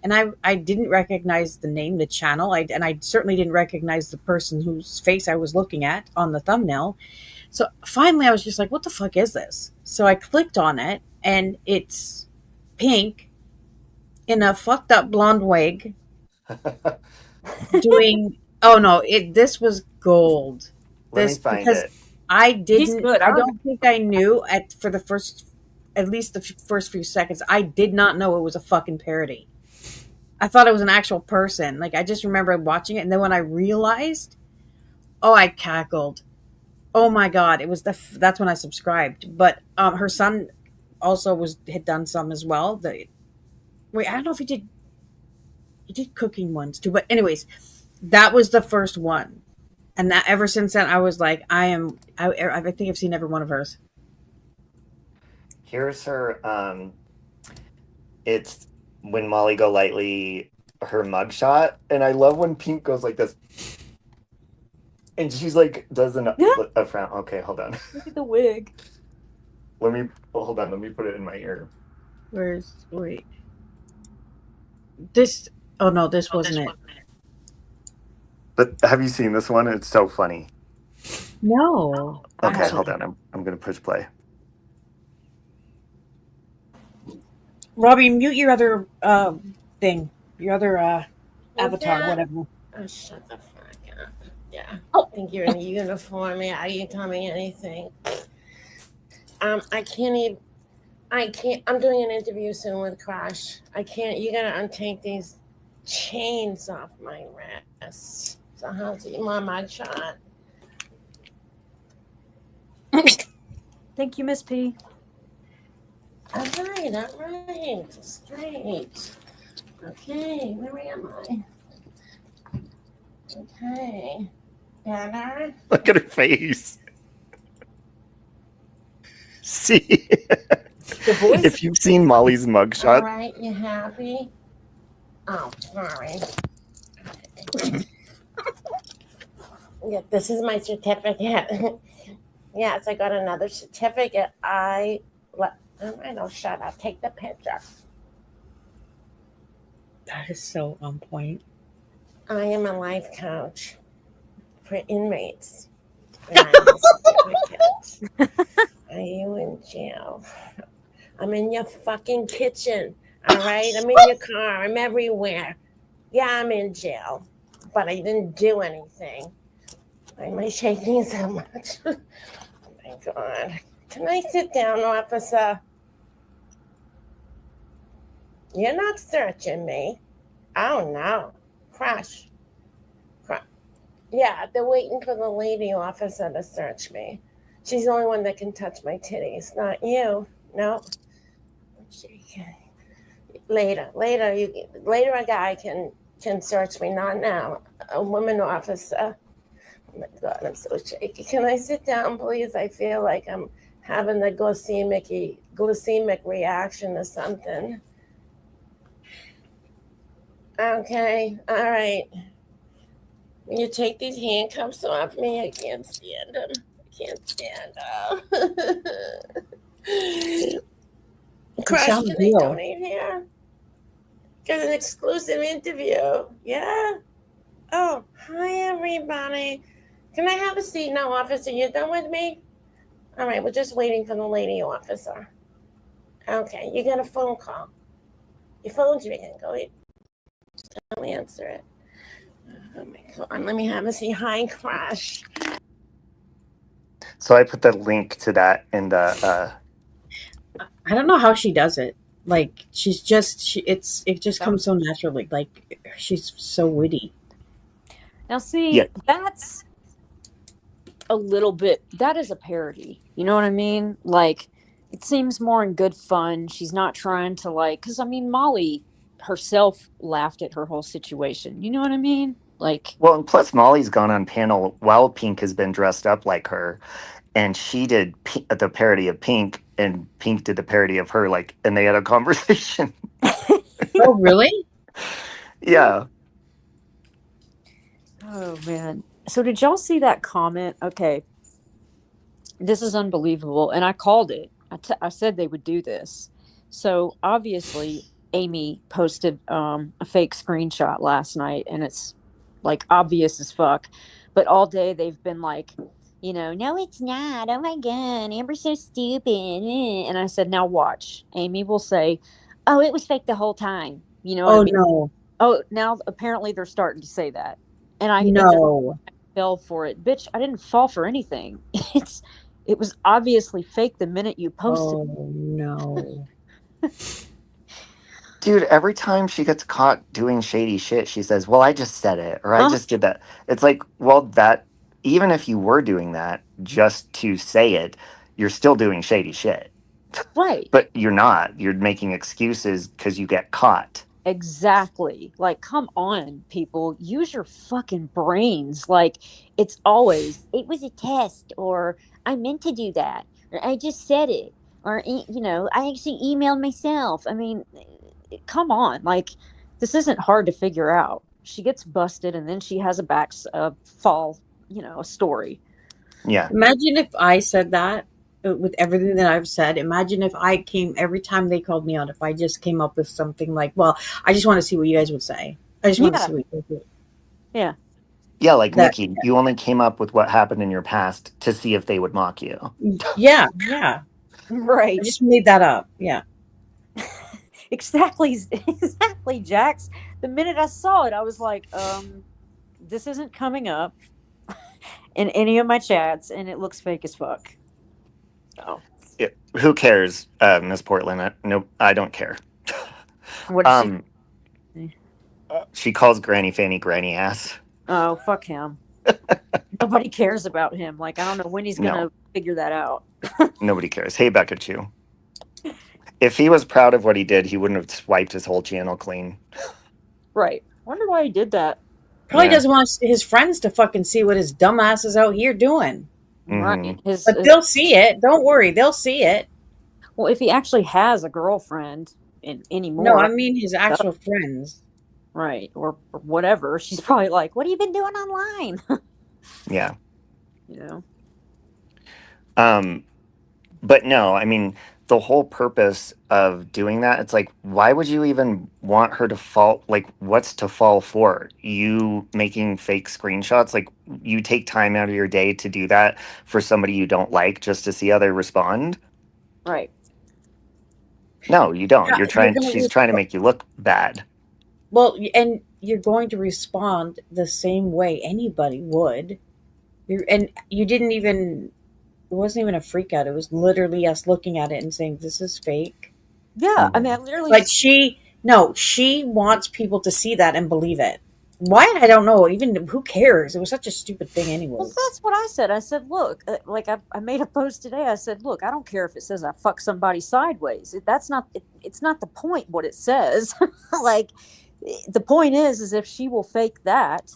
and I didn't recognize the name, the channel, and I certainly didn't recognize the person whose face I was looking at on the thumbnail. So finally, I was just like, what the fuck is this? So I clicked on it, and it's Pink in a fucked up blonde wig doing, oh no, this was gold. Let me find it. I don't think I knew at least the first few seconds, I did not know it was a fucking parody. I thought it was an actual person. Like, I just remember watching it, and then when I realized, I cackled. Oh my God, that's when I subscribed. But her son also had done some as well. I don't know if he did cooking ones too. But anyways, that was the first one. And that ever since then, I was like, I think I've seen every one of hers. Here's her, it's when Molly Golightly, her mugshot. And I love when Pink goes like this. And she's like, does a frown. Okay, hold on. Look at the wig. Hold on. Let me put it in my ear. Wait. This wasn't it. But have you seen this one? It's so funny. No. Okay, hold on. I'm going to push play. Robbie, mute your other thing. Your other avatar, whatever. Oh, shut the fuck up. Yeah. I think you're in a uniform. Yeah, you tell me anything. I can't. I'm doing an interview soon with Crash. I can't. You gotta untake these chains off my wrist. So how's it? You want my shot? Thank you, Miss P. All right. Straight. Okay, where am I? Okay. Better? Look at her face. See, The voice. if you've seen Molly's All mugshot, right, you happy? Oh, sorry. Yeah, this is my certificate. Yes, I got another certificate. I don't shut up. Take the picture. That is so on point. I am a life coach for inmates. And I have a certificate. Are you in jail? I'm in your fucking kitchen. All right? I'm in your car. I'm everywhere. Yeah, I'm in jail. But I didn't do anything. Why am I shaking so much? Oh my God. Can I sit down, officer? You're not searching me. Oh, no. Crush. Yeah, they're waiting for the lady officer to search me. She's the only one that can touch my titties, not you. No. Later a guy can search me, not now. A woman officer. Oh my God, I'm so shaky. Can I sit down, please? I feel like I'm having a glycemic reaction or something. Okay, all right. When you take these handcuffs off me, I can't stand them. I can't stand them. Crush, sound can I real. donate here? Got an exclusive interview. Yeah? Oh, hi, everybody. Can I have a seat now, officer? You done with me? All right, we're just waiting for the lady officer. Okay, you got a phone call. Your phone's ringing. Go ahead. Don't answer it. Oh my God, let me have a seat. Hi, Crush. so I put the link to that in the. I don't know how she does it. Like she's just it just comes so naturally. Like she's so witty. Now, see, Yeah. that's a little bit, that is a parody. You know what I mean? Like, it seems more in good fun. She's not trying to, like, because I mean, Molly herself laughed at her whole situation. You know what I mean? Like, Well, and plus Molly's gone on panel while Pink has been dressed up like her, and she did the parody of Pink, and Pink did the parody of her. Like, and they had a conversation. Oh, really? Yeah. oh man. So, did y'all see that comment? Okay, this is unbelievable. And I called it. I said they would do this. So, obviously, Amy posted a fake screenshot last night, and it's like obvious as fuck. But all day they've been like, no, it's not. Oh my God, Amber's so stupid. And I said, now watch. Amy will say, oh, it was fake the whole time. You know what I Oh mean? no. Oh, now apparently they're starting to say that. And then No. I fell for it. Bitch, I didn't fall for anything. It was obviously fake the minute you posted. Oh no. Dude, every time she gets caught doing shady shit, she says, well, I just said it, or I Huh? just did that. It's like, well, that, even if you were doing that just to say it, you're still doing shady shit. Right. But you're not. You're making excuses because you get caught. Exactly. Like, come on, people. Use your fucking brains. Like, it's always, it was a test, or I meant to do that, or I just said it, or, I actually emailed myself. I mean, come on. Like, this isn't hard to figure out. She gets busted, and then she has a fall, a story. Yeah. Imagine if I said that with everything that I've said. Imagine if I came every time they called me out, if I just came up with something like, well, I just want to see what you guys would say. I just want to Yeah. see what you guys would. Yeah. Yeah, like That, Nikki, you only came up with what happened in your past to see if they would mock you. yeah. I Right. just made that up. Yeah. Exactly, Jax. The minute I saw it, I was like, this isn't coming up in any of my chats, and it looks fake as fuck. So, Who cares, Miss Portland? Nope, I don't care. what did she? She calls Granny Fanny Granny Ass. Oh, fuck him. Nobody cares about him. Like, I don't know when he's gonna figure that out. Nobody cares. Hey, Becca Chew. If he was proud of what he did, he wouldn't have swiped his whole channel clean. Right. Wonder why he did that. Probably doesn't want his friends to fucking see what his dumb ass is out here doing. Right. But they'll see it. Don't worry. They'll see it. Well, if he actually has a girlfriend anymore. No, I mean his actual friends. Right. Or whatever. She's probably like, what have you been doing online? Yeah. You know? But no, I mean, the whole purpose of doing that, it's like, why would you even want her to fall? Like, what's to fall for? You making fake screenshots? Like, you take time out of your day to do that for somebody you don't like just to see how they respond? Right. No, you don't. She's trying to make you look bad. Well, and you're going to respond the same way anybody would. And you didn't even... It wasn't even a freak out. It was literally us looking at it and saying, this is fake. Yeah. I mean, I literally... Like, she wants people to see that and believe it. Why? I don't know. Even, who cares? It was such a stupid thing anyway. Well, that's what I said. I said, look, like I made a post today. I said, look, I don't care if it says I fuck somebody sideways. It's not the point what it says. Like, the point is if she will fake that,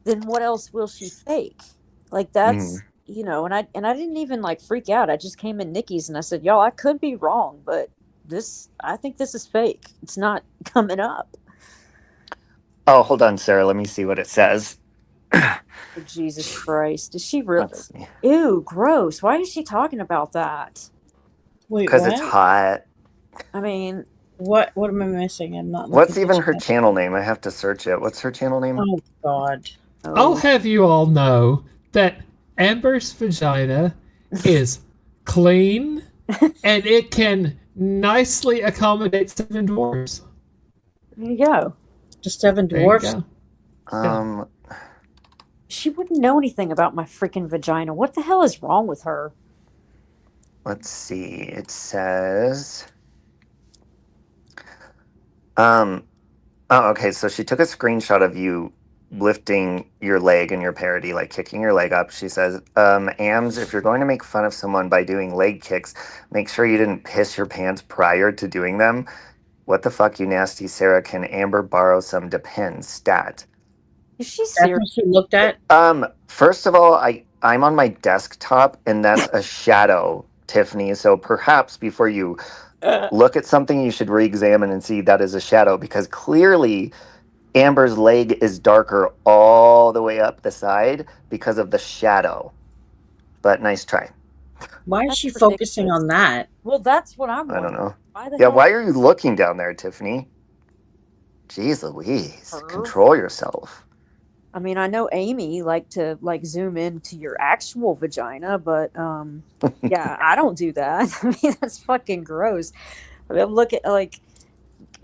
then what else will she fake? Like, that's... You know, and I didn't even like freak out. I just came in Nikki's and I said, y'all, I could be wrong, but I think this is fake. It's not coming up. Oh, hold on, Sarah. Let me see what it says. Oh, Jesus Christ. Is she really? Ew, gross. Why is she talking about that? Because it's hot. I mean, what am I missing? I'm not. What's even her channel name? I have to search it. What's her channel name? Oh, God. I'll have you all know that Amber's vagina is clean and it can nicely accommodate 7 dwarves. There you go. Just 7 dwarfs? She wouldn't know anything about my freaking vagina. What the hell is wrong with her? Let's see. It says... Oh, okay. So she took a screenshot of you lifting your leg in your parody, like kicking your leg up. She says, Ams, if you're going to make fun of someone by doing leg kicks, make sure you didn't piss your pants prior to doing them. What the fuck, you nasty Sarah? Can Amber borrow some Depends stat? Is she serious? That's what she looked at? First of all, I'm on my desktop and that's a shadow, Tiffany. So perhaps before you look at something, you should re-examine and see that is a shadow, because clearly Amber's leg is darker all the way up the side because of the shadow. But nice try. Why is she focusing on that? Well, that's what I'm wondering. I don't know. Why are you looking down there, Tiffany? Jeez Louise. Control yourself. I mean, I know Amy like to zoom into your actual vagina, but yeah, I don't do that. I mean, that's fucking gross. I mean, look at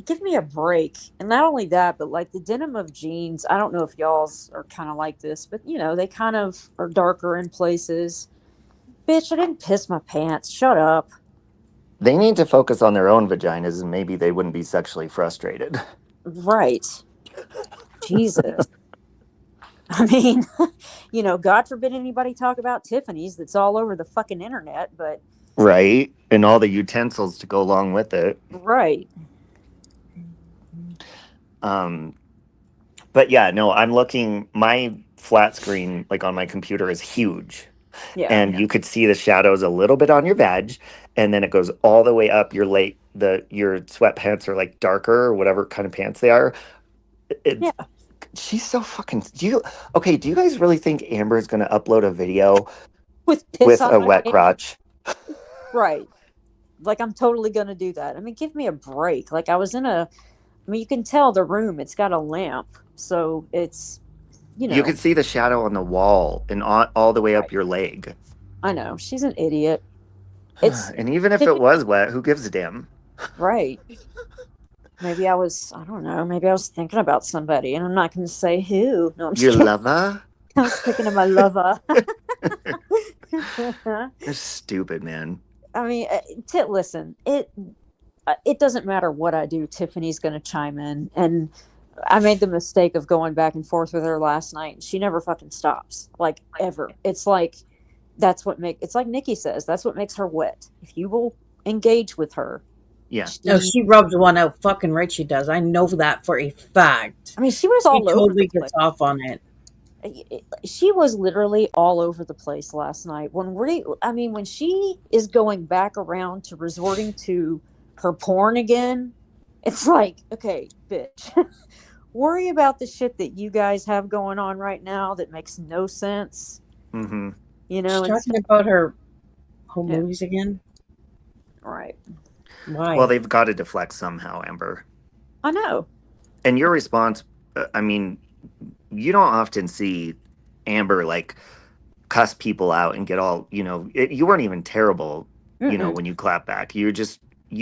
give me a break. And not only that, but like the denim of jeans, I don't know if y'all's are kind of like this, but you know, they kind of are darker in places. Bitch, I didn't piss my pants. Shut up. They need to focus on their own vaginas and maybe they wouldn't be sexually frustrated. Right. Jesus. I mean, you know, God forbid anybody talk about Tiffany's. That's all over the fucking internet, but... Right. And all the utensils to go along with it. Right. But yeah, no, I'm looking, my flat screen, like on my computer, is huge. Yeah. And you could see the shadows a little bit on your vag, and then it goes all the way up your leg. Your sweatpants are like darker, or whatever kind of pants they are. Yeah. She's so fucking... Do you guys really think Amber is going to upload a video with a wet crotch? Right. Like, I'm totally going to do that. I mean, give me a break. Like, I mean, you can tell the room, it's got a lamp. So it's, you know... You can see the shadow on the wall and all the way up your leg. I know. She's an idiot. And even if it was wet, who gives a damn? Right. Maybe I was thinking about somebody, and I'm not going to say who. No, I'm your lover? I was thinking of my lover. You're stupid, man. I mean, listen, it doesn't matter what I do. Tiffany's going to chime in, and I made the mistake of going back and forth with her last night, and she never fucking stops, like ever. It's like it's like Nikki says, that's what makes her wet. If you will engage with her, Yeah. No, she rubs one out fucking right. She does. I know that for a fact. I mean, she was She all over totally the gets place. off on it. She was literally all over the place last night. When she is going back around to resorting to her porn again, it's like, okay, bitch, worry about the shit that you guys have going on right now that makes no sense. Mm-hmm. You know, She's talking about her home Yeah. movies again. Right. Why? Well, they've got to deflect somehow, Amber. I know. And your response, I mean, you don't often see Amber like cuss people out and get all, you weren't even terrible, Mm-mm. when you clap back. You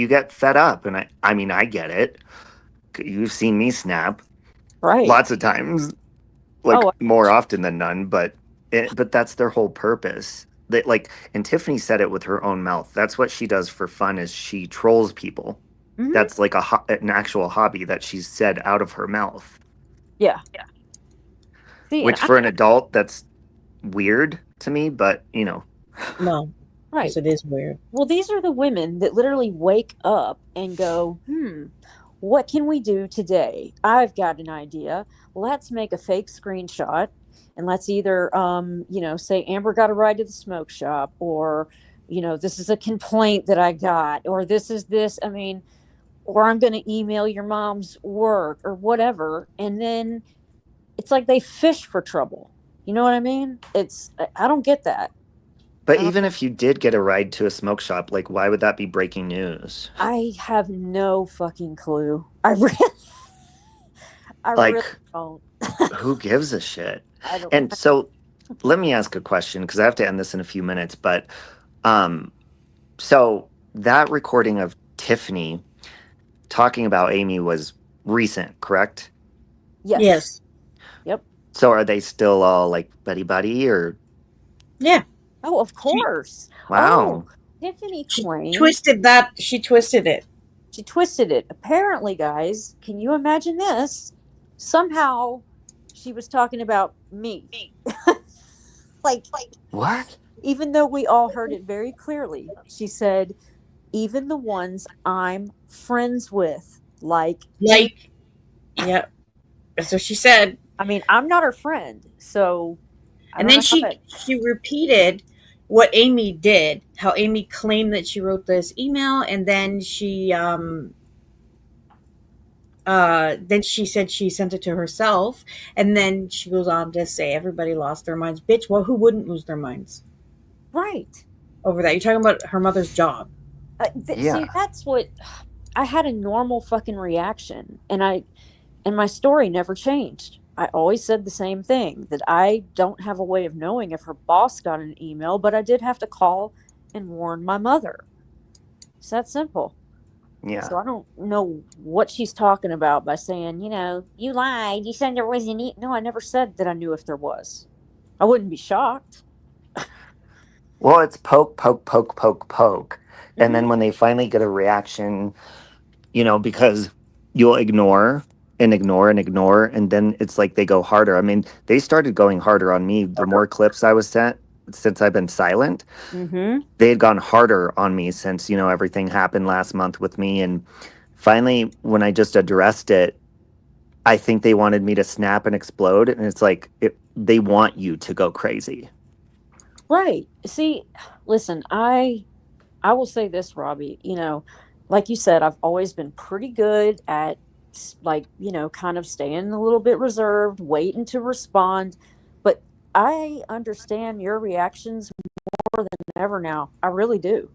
get fed up. And I mean, I get it. You've seen me snap Right. lots of times, like Oh, more often than none, but that's their whole purpose. That, like, and Tiffany said it with her own mouth. That's what she does for fun, is she trolls people. Mhm. That's like an actual hobby that she's said out of her mouth. Yeah. See, Which for an adult, that's weird to me, but No, right. because it is weird. Well, these are the women that literally wake up and go, what can we do today? I've got an idea. Let's make a fake screenshot and let's either, say Amber got a ride to the smoke shop, or, this is a complaint that I got, or this is this. I mean, or I'm going to email your mom's work or whatever. And then it's like they fish for trouble. You know what I mean? I don't get that. But even if you did get a ride to a smoke shop, like, why would that be breaking news? I have no fucking clue. I really don't. Who gives a shit? I don't. And so, let me ask a question, because I have to end this in a few minutes. But, so that recording of Tiffany talking about Amy was recent, correct? Yes. Yep. So are they still all like buddy, or? Yeah. Oh, of course. Wow. Oh, Tiffany claimed She twisted it. She twisted it. Apparently, guys, can you imagine this? Somehow, she was talking about me. like what? Even though we all heard it very clearly, she said, even the ones I'm friends with, yeah, that's what she said. I mean, I'm not her friend, so. And then she repeated what Amy did, how Amy claimed that she wrote this email, and then she said she sent it to herself, and then she goes on to say everybody lost their minds. Bitch, well, who wouldn't lose their minds? Right. Over that. You're talking about her mother's job. See, that's what I had, a normal fucking reaction, and my story never changed. I always said the same thing, that I don't have a way of knowing if her boss got an email, but I did have to call and warn my mother. It's that simple. Yeah. So I don't know what she's talking about by saying, you lied. You said there wasn't any. No, I never said that I knew if there was. I wouldn't be shocked. Well, it's poke. Mm-hmm. And then when they finally get a reaction, because you'll ignore and ignore and ignore, and then it's like they go harder. I mean, they started going harder on me the more clips I was sent since I've been silent. Mm-hmm. They had gone harder on me since, everything happened last month with me. And finally, when I just addressed it, I think they wanted me to snap and explode. And it's like, they want you to go crazy. Right. See, listen, I will say this, Robbie, like you said, I've always been pretty good at, kind of staying a little bit reserved, waiting to respond. But I understand your reactions more than ever now. I really do.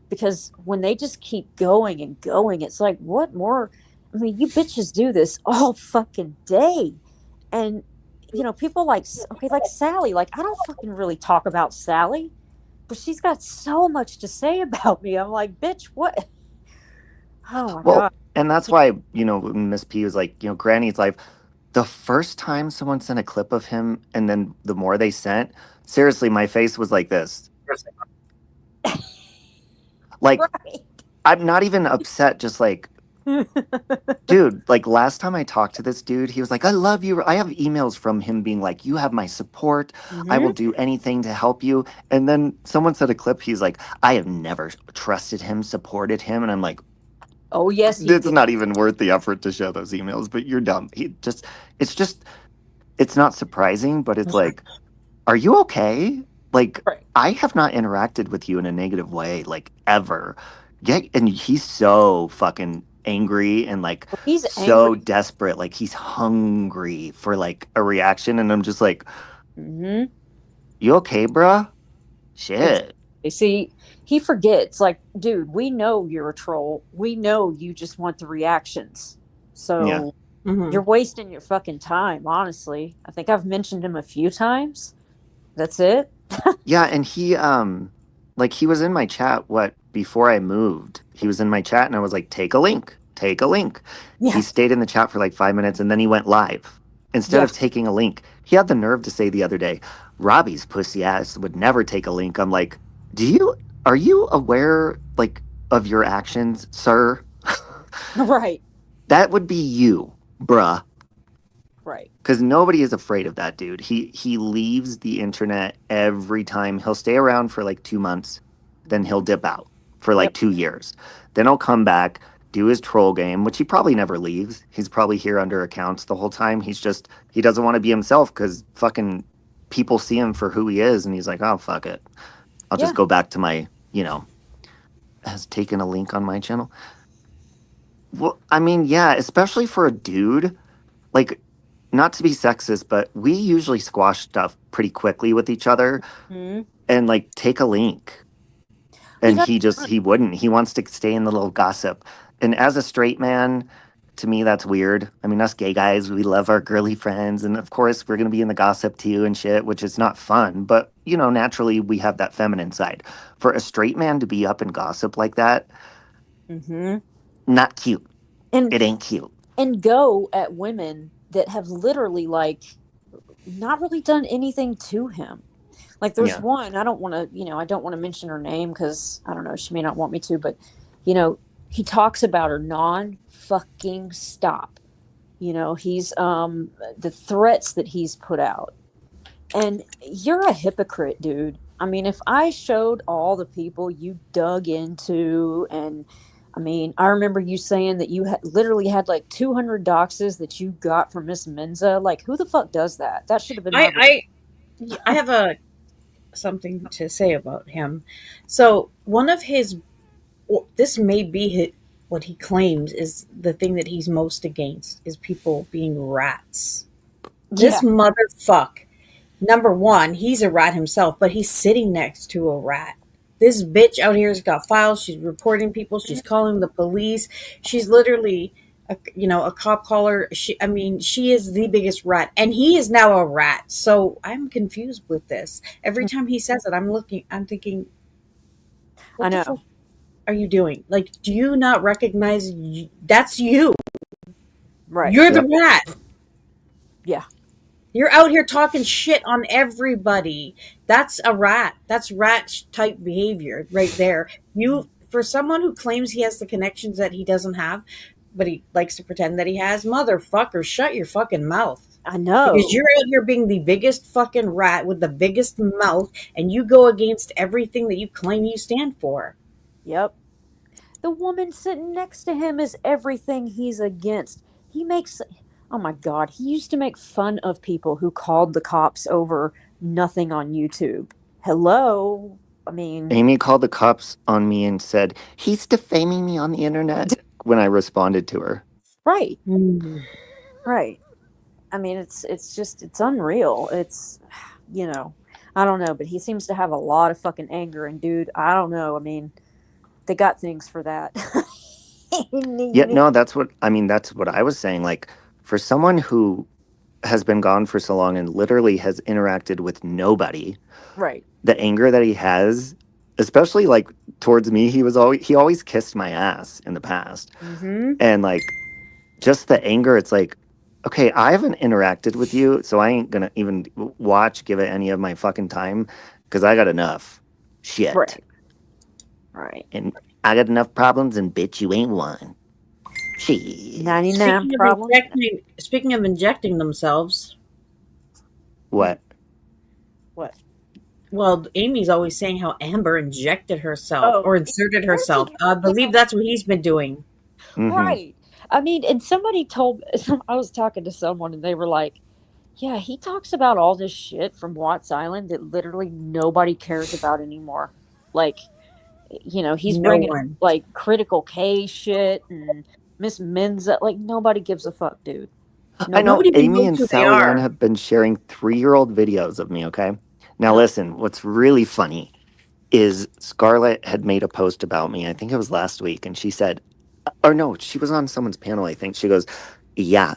Because when they just keep going and going, it's like, what more? I mean, you bitches do this all fucking day. And, people like Sally, I don't fucking really talk about Sally, but she's got so much to say about me. I'm like, bitch, what? Oh my God. And that's why, Miss P was like, Granny's life. The first time someone sent a clip of him, and then the more they sent, seriously, my face was like this. Like, right. I'm not even upset, just like, Dude, like last time I talked to this dude, he was like, I love you. I have emails from him being like, you have my support. I will do anything to help you. And then someone said a clip, he's like, I have never trusted him, supported him. And I'm like, Oh yes, you it's did. not even worth the effort to show those emails, but you're dumb. It's not surprising, but it's like, are you okay? Like, Right. I have not interacted with you in a negative way, like ever. And he's so fucking angry and like He's so angry. desperate. Like he's hungry for like a reaction. And I'm just like, Mm-hmm. you okay, bruh? Shit. See, he forgets. Like, dude, we know you're a troll. We know you just want the reactions. So you're wasting your fucking time. Honestly, I think I've mentioned him a few times. That's it. Yeah, and he like he was in my chat before I moved. He was in my chat and I was like, take a link. Take a link. Yeah. He stayed in the chat for like 5 minutes and then he went live. Instead Yeah. of taking a link, he had the nerve to say the other day, Robbie's pussy ass would never take a link. I'm like, are you aware like of your actions, sir? Right. That would be you, bruh. Right. Because nobody is afraid of that dude. He leaves the internet every time. He'll stay around for like 2 months, then he'll dip out for like 2 years. Then he'll come back, do his troll game, which he probably never leaves. He's probably here under accounts the whole time. He doesn't want to be himself because fucking people see him for who he is, and he's like, oh fuck it, I'll just go back to my, has taken a link on my channel. Well, I mean, yeah, especially for a dude, like, not to be sexist, but we usually squash stuff pretty quickly with each other and like take a link. And he wouldn't. He wants to stay in the little gossip. And as a straight man, to me, that's weird. I mean, us gay guys, we love our girly friends. And of course, we're going to be in the gossip too and shit, which is not fun. But, naturally, we have that feminine side. For a straight man to be up in gossip like that, not cute. It ain't cute. And go at women that have literally like not really done anything to him. Like there's one, I don't want to mention her name because I don't know, she may not want me to, but he talks about her non-fucking stop. He's the threats that he's put out. And you're a hypocrite, dude. I mean, if I showed all the people you dug into, and I mean, I remember you saying that you literally had like 200 doxes that you got from Miss Menza. Like, who the fuck does that? That should have been. I have something to say about him. So one of his, this may be what he claims is the thing that he's most against is people being rats. This motherfucker. Number one, he's a rat himself, but he's sitting next to a rat. This bitch out here has got files. She's reporting people. She's calling the police. She's literally, a cop caller. She is the biggest rat, and he is now a rat. So I'm confused with this. Every time he says it, I'm thinking, what the fuck are you doing? Like, do you not recognize that's you? Right. You're the rat. Yeah. You're out here talking shit on everybody. That's a rat. That's rat type behavior right there. For someone who claims he has the connections that he doesn't have, but he likes to pretend that he has, motherfucker, shut your fucking mouth. I know. Because you're out here being the biggest fucking rat with the biggest mouth, and you go against everything that you claim you stand for. Yep. The woman sitting next to him is everything he's against. Oh my God, he used to make fun of people who called the cops over nothing on YouTube. Hello? I mean... Amy called the cops on me and said, he's defaming me on the internet when I responded to her. Right. Right. I mean, it's unreal. It's, I don't know, but he seems to have a lot of fucking anger. And dude, I don't know. I mean, they got things for that. No, that's what I was saying. Like, for someone who has been gone for so long and literally has interacted with nobody, right? The anger that he has, especially like towards me, he always kissed my ass in the past, and like just the anger. It's like, okay, I haven't interacted with you, so I ain't gonna even give it any of my fucking time because I got enough shit, right? And I got enough problems, and bitch, you ain't one. She 99 problems. Speaking of injecting themselves, what? What? well, Amy's always saying how Amber injected herself Oh, or inserted herself. inserted, I believe that's what he's been doing. Mhm. Right. I mean, and somebody told, I was talking to someone and they were like, yeah, he talks about all this shit from Watts Island that literally nobody cares about anymore. Like, he's No bringing one. like critical K shit and Miss Menza. Like, nobody gives a fuck, dude. I know Nobody even Amy knows and who they Sally-Ann are. have been sharing 3-year-old videos of me, okay? Now Huh. listen, what's really funny is Scarlett had made a post about me, I think it was last week, and she said, or no, she was on someone's panel, I think. She goes, yeah,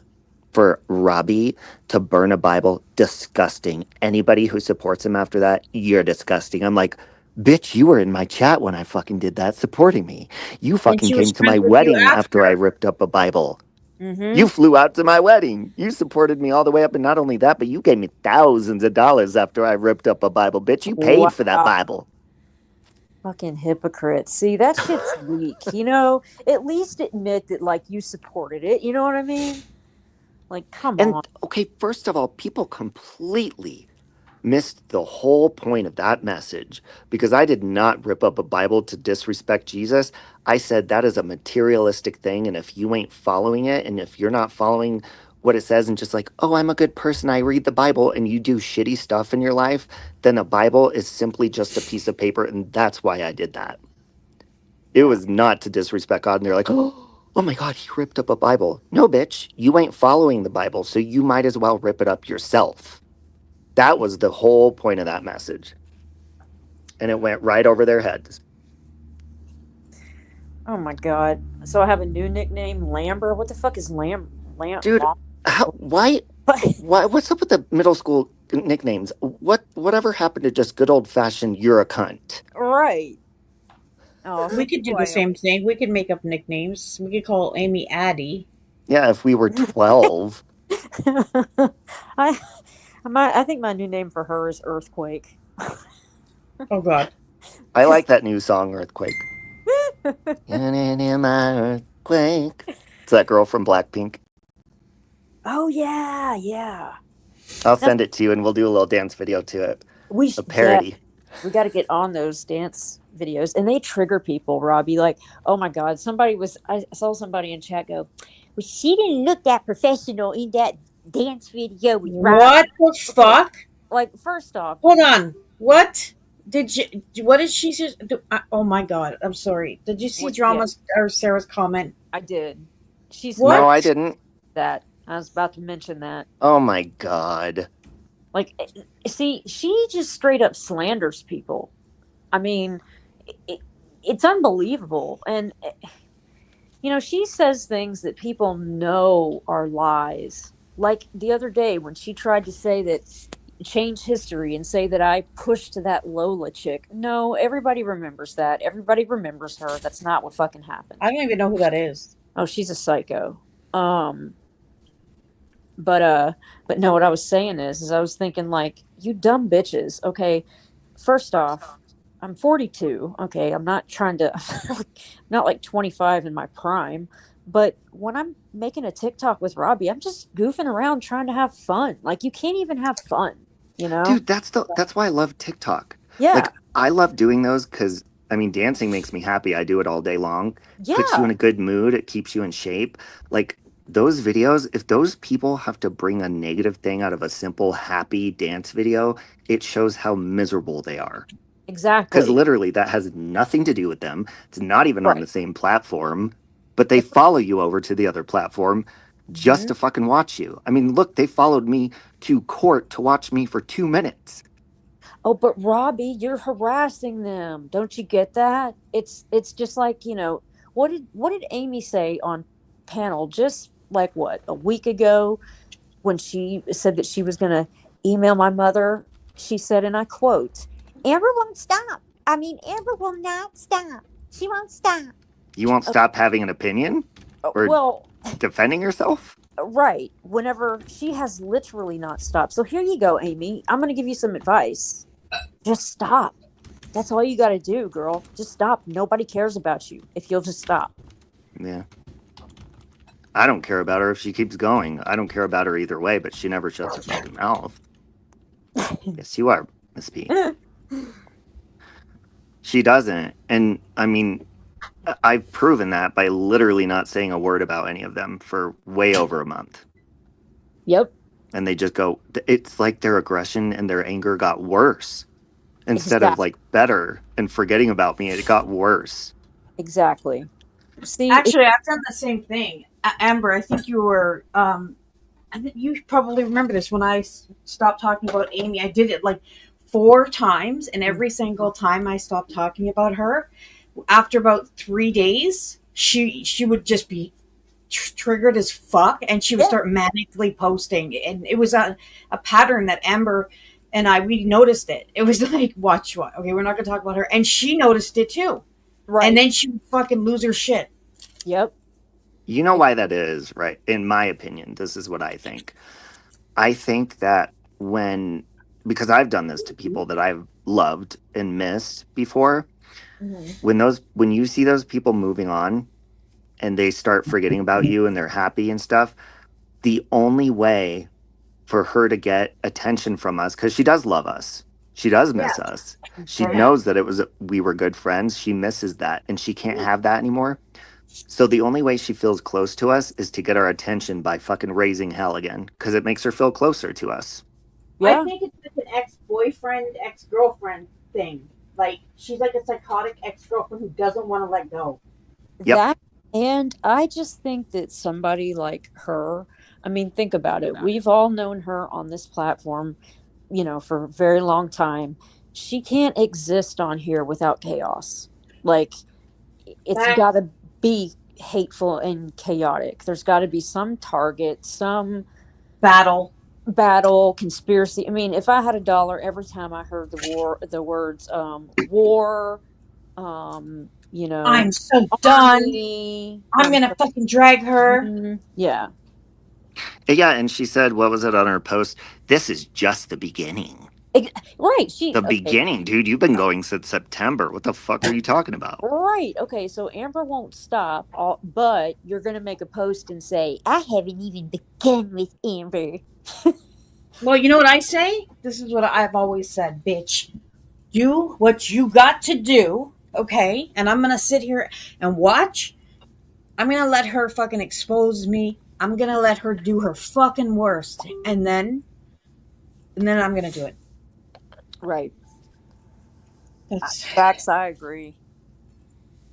for Robbie to burn a Bible, disgusting. Anybody who supports him after that, you're disgusting. I'm like, bitch, you were in my chat when I fucking did that, supporting me. You And fucking she was came to my friends with you wedding after I after. ripped up a Bible. Mm-hmm. You flew out to my wedding. You supported me all the way up. And not only that, but you gave me thousands of dollars after I ripped up a Bible. Bitch, you paid for that Wow. Bible. Fucking hypocrite. See, that shit's weak. At least admit that, like, you supported it. You know what I mean? Like, come And on. okay, first of all, people completely missed the whole point of that message because I did not rip up a Bible to disrespect Jesus. I said that is a materialistic thing. And if you ain't following it, and if you're not following what it says and just like, oh, I'm a good person, I read the Bible, and you do shitty stuff in your life, then a Bible is simply just a piece of paper. And that's why I did that. It was not to disrespect God. And they're like, oh my God, he ripped up a Bible. No, bitch, you ain't following the Bible. So you might as well rip it up yourself. That was the whole point of that message. And it went right over their heads. Oh my god. So I have a new nickname, Lamber. What the fuck is Dude, why what's up with the middle school nicknames? Whatever happened to just good old fashioned you're a cunt? Right. Oh, We could do the same thing. We could make up nicknames. We could call Amy Addie. Yeah, if we were 12. I think my new name for her is Earthquake. Oh God. I like that new song, Earthquake. In my earthquake. It's that girl from Blackpink. Oh yeah, yeah. I'll send it to you and we'll do a little dance video to it. A parody. Yeah, we got to get on those dance videos, and they trigger people, Robbie. Like, oh my god, I saw somebody in chat go, well, she didn't look that professional in that dance video with Robbie. What the fuck? Like, first off, hold on. What did she just do? Oh my God, I'm sorry. Did you see Drama's or Sarah's comment? I did. She's No, I didn't. That I was about to mention that. Oh my God. Like, see, she just straight up slanders people. I mean, it's unbelievable. And, she says things that people know are lies. Like the other day when she tried to say that, change history and say that I pushed that Lola chick. No, everybody remembers that. Everybody remembers her. That's not what fucking happened. I don't even know who that is. Oh, she's a psycho. But no, what I was saying is I was thinking, like, you dumb bitches. Okay, first off, I'm 42. Okay, I'm not trying to, not like 25 in my prime. But when I'm making a TikTok with Robbie, I'm just goofing around trying to have fun. Like, you can't even have fun, Dude, that's why I love TikTok. Yeah. Like, I love doing those because, I mean, dancing makes me happy. I do it all day long. Yeah. Puts you in a good mood. It keeps you in shape. Like, those videos, if those people have to bring a negative thing out of a simple, happy dance video, it shows how miserable they are. Exactly. Because literally, that has nothing to do with them. It's not even on the same platform. But they follow you over to the other platform just to fucking watch you. I mean, look, they followed me to court to watch me for 2 minutes. Oh, but Robbie, you're harassing them. Don't you get that? It's just like, what did Amy say on panel just like a week ago when she said that she was going to email my mother? She said, and I quote, "Amber won't stop. I mean, Amber will not stop. She won't stop." You won't stop having an opinion? Or defending yourself? Right. Whenever she has literally not stopped. So here you go, Amy. I'm going to give you some advice. Just stop. That's all you got to do, girl. Just stop. Nobody cares about you if you'll just stop. Yeah. I don't care about her if she keeps going. I don't care about her either way, but she never shuts her fucking mouth. Yes, you are, Miss P. She doesn't. And I mean, I've proven that by literally not saying a word about any of them for way over a month. Yep. And they just go, it's like their aggression and their anger got worse. Instead of like better and forgetting about me, it got worse. Exactly. See, Actually, I've done the same thing. Amber, I think you were, I think you probably remember this when I stopped talking about Amy. I did it like 4 times, and every single time I stopped talking about her, after about 3 days, she would just be triggered as fuck, and she would start manically posting, and it was a pattern that Amber and we noticed it. It was like, watch what? Okay, we're not gonna talk about her, and she noticed it too. Right. And then she would fucking lose her shit. Yep. You know why that is, right? In my opinion, this is what I think. I think that because I've done this to people that I've loved and missed before, when you see those people moving on and they start forgetting about you and they're happy and stuff, the only way for her to get attention from us, because she does love us, she does miss us, she knows that we were good friends, she misses that, and she can't have that anymore. So the only way she feels close to us is to get our attention by fucking raising hell again, because it makes her feel closer to us. I think it's like an ex-boyfriend, ex-girlfriend thing. Like, she's like a psychotic ex-girlfriend who doesn't want to let go. That, and I just think that somebody like her, I mean, think about it. We've all known her on this platform, for a very long time. She can't exist on here without chaos. Like, it's got to be hateful and chaotic. There's got to be some target, some battle, conspiracy. I mean, if I had $1 every time I heard the words war, I'm so done. I'm gonna fucking drag her. Yeah, and she said, what was it on her post? This is just the beginning. Right. Beginning, dude. You've been going since September. What the fuck are you talking about? Right. Okay. So Amber won't stop, but you're going to make a post and say, I haven't even begun with Amber. Well, you know what I say? This is what I've always said, bitch. Do what you got to do, okay? And I'm going to sit here and watch. I'm going to let her fucking expose me. I'm going to let her do her fucking worst. And then I'm going to do it. Right. That's I agree.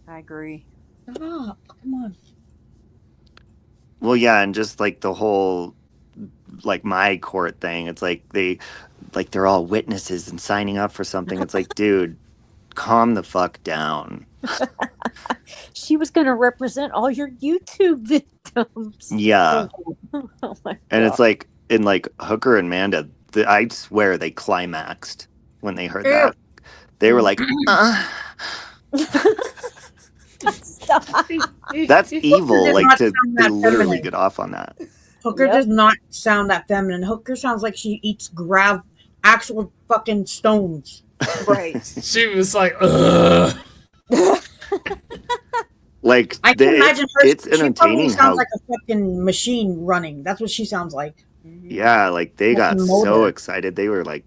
Stop. Come on. Well, yeah, and just like the whole my court thing, it's like they're all witnesses and signing up for something. It's like, dude, calm the fuck down. She was going to represent all your YouTube victims. Yeah. Oh my God. And it's like in Hooker and Manda, I swear they climaxed when they heard that. They were like, Stop. That's evil. Like, they literally get off on that. Hooker does not sound that feminine. Hooker sounds like she eats actual fucking stones. Right. She was like, ugh. Like, I can imagine her. It's entertaining. She sounds like a fucking machine running. That's what she sounds like. Yeah, like they got so excited. They were like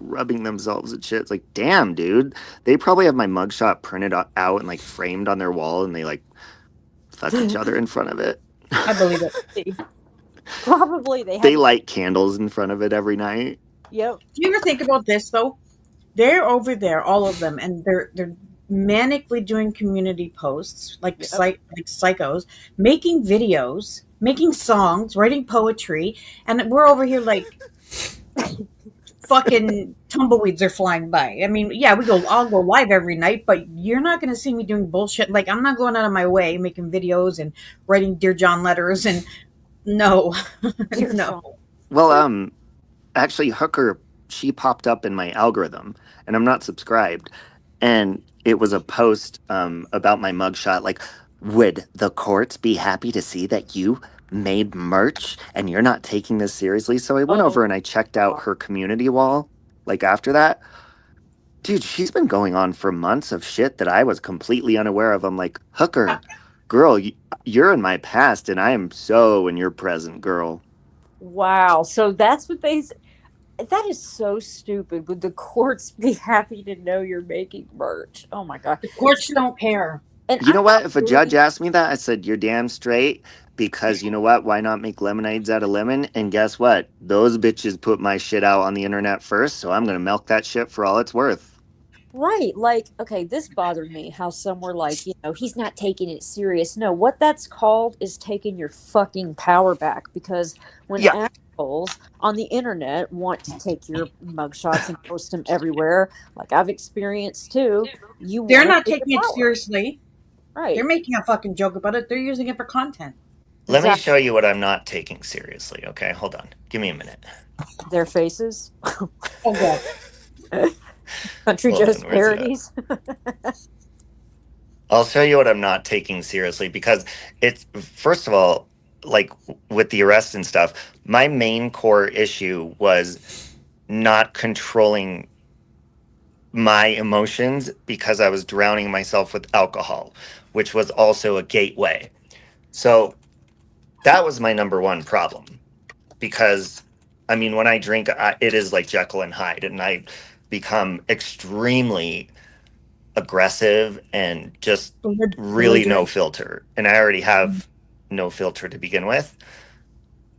rubbing themselves and shit. It's like, damn, dude. They probably have my mugshot printed out and framed on their wall, and they fuck each other in front of it. I believe it. Probably they light candles in front of it every night. Yep. Do you ever think about this though? They're over there, all of them, and they're manically doing community posts like psychos, making videos, making songs, writing poetry, and we're over here like fucking tumbleweeds are flying by. I mean, yeah, I'll go live every night, but you're not going to see me doing bullshit. Like, I'm not going out of my way making videos and writing Dear John letters, and no. No. Well, actually, Hooker, she popped up in my algorithm, and I'm not subscribed, and it was a post about my mugshot, like, would the courts be happy to see that you made merch and you're not taking this seriously? So I went over and I checked out her community wall, after that. Dude, she's been going on for months of shit that I was completely unaware of. I'm like, Hooker, Girl, you're in my past, and I am so in your present, girl. Wow. So that's what they. That is so stupid. Would the courts be happy to know you're making merch? Oh my god. The courts don't care. And You I know have what? If a really judge asked me that, I said, you're damn straight. Because you know what? Why not make lemonades out of lemon? And guess what? Those bitches put my shit out on the internet first, so I'm going to milk that shit for all it's worth. right. Like, okay, this bothered me how some were like, he's not taking it serious. No, what that's called is taking your fucking power back because when Yeah. assholes on the internet want to take your mugshots and post them everywhere, like I've experienced too, They're want to not take your taking it power. seriously. Right. They're making a fucking joke about it. They're using it for content. Let me Exactly. show you what I'm not taking seriously, okay? Hold on. Give me a minute. Their faces. Oh god. Country Hold Joe's on, where's it at? parodies. I'll show you what I'm not taking seriously because it's, first of all, like with the arrest and stuff, my main core issue was not controlling my emotions because I was drowning myself with alcohol, which was also a gateway. So that was my number one problem because, I mean, when I drink, it is like Jekyll and Hyde, and I become extremely aggressive and just really no filter. And I already have no filter to begin with.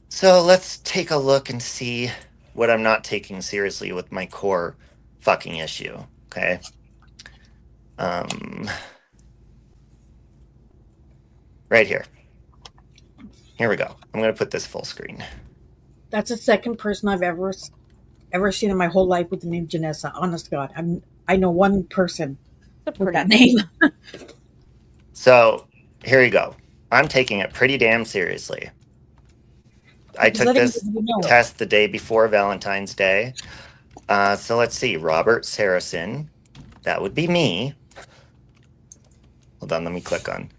So let's take a look and see what I'm not taking seriously with my core fucking issue. Okay. Right here. Here we go. I'm going to put this full screen. That's the second person I've ever seen in my whole life with the name Janessa. Honest to God, I know one person with that name. So here you go. I'm taking it pretty damn seriously. I took this test the day before Valentine's Day. So let's see. Robert Saracen. That would be me. Hold on. Let me click on.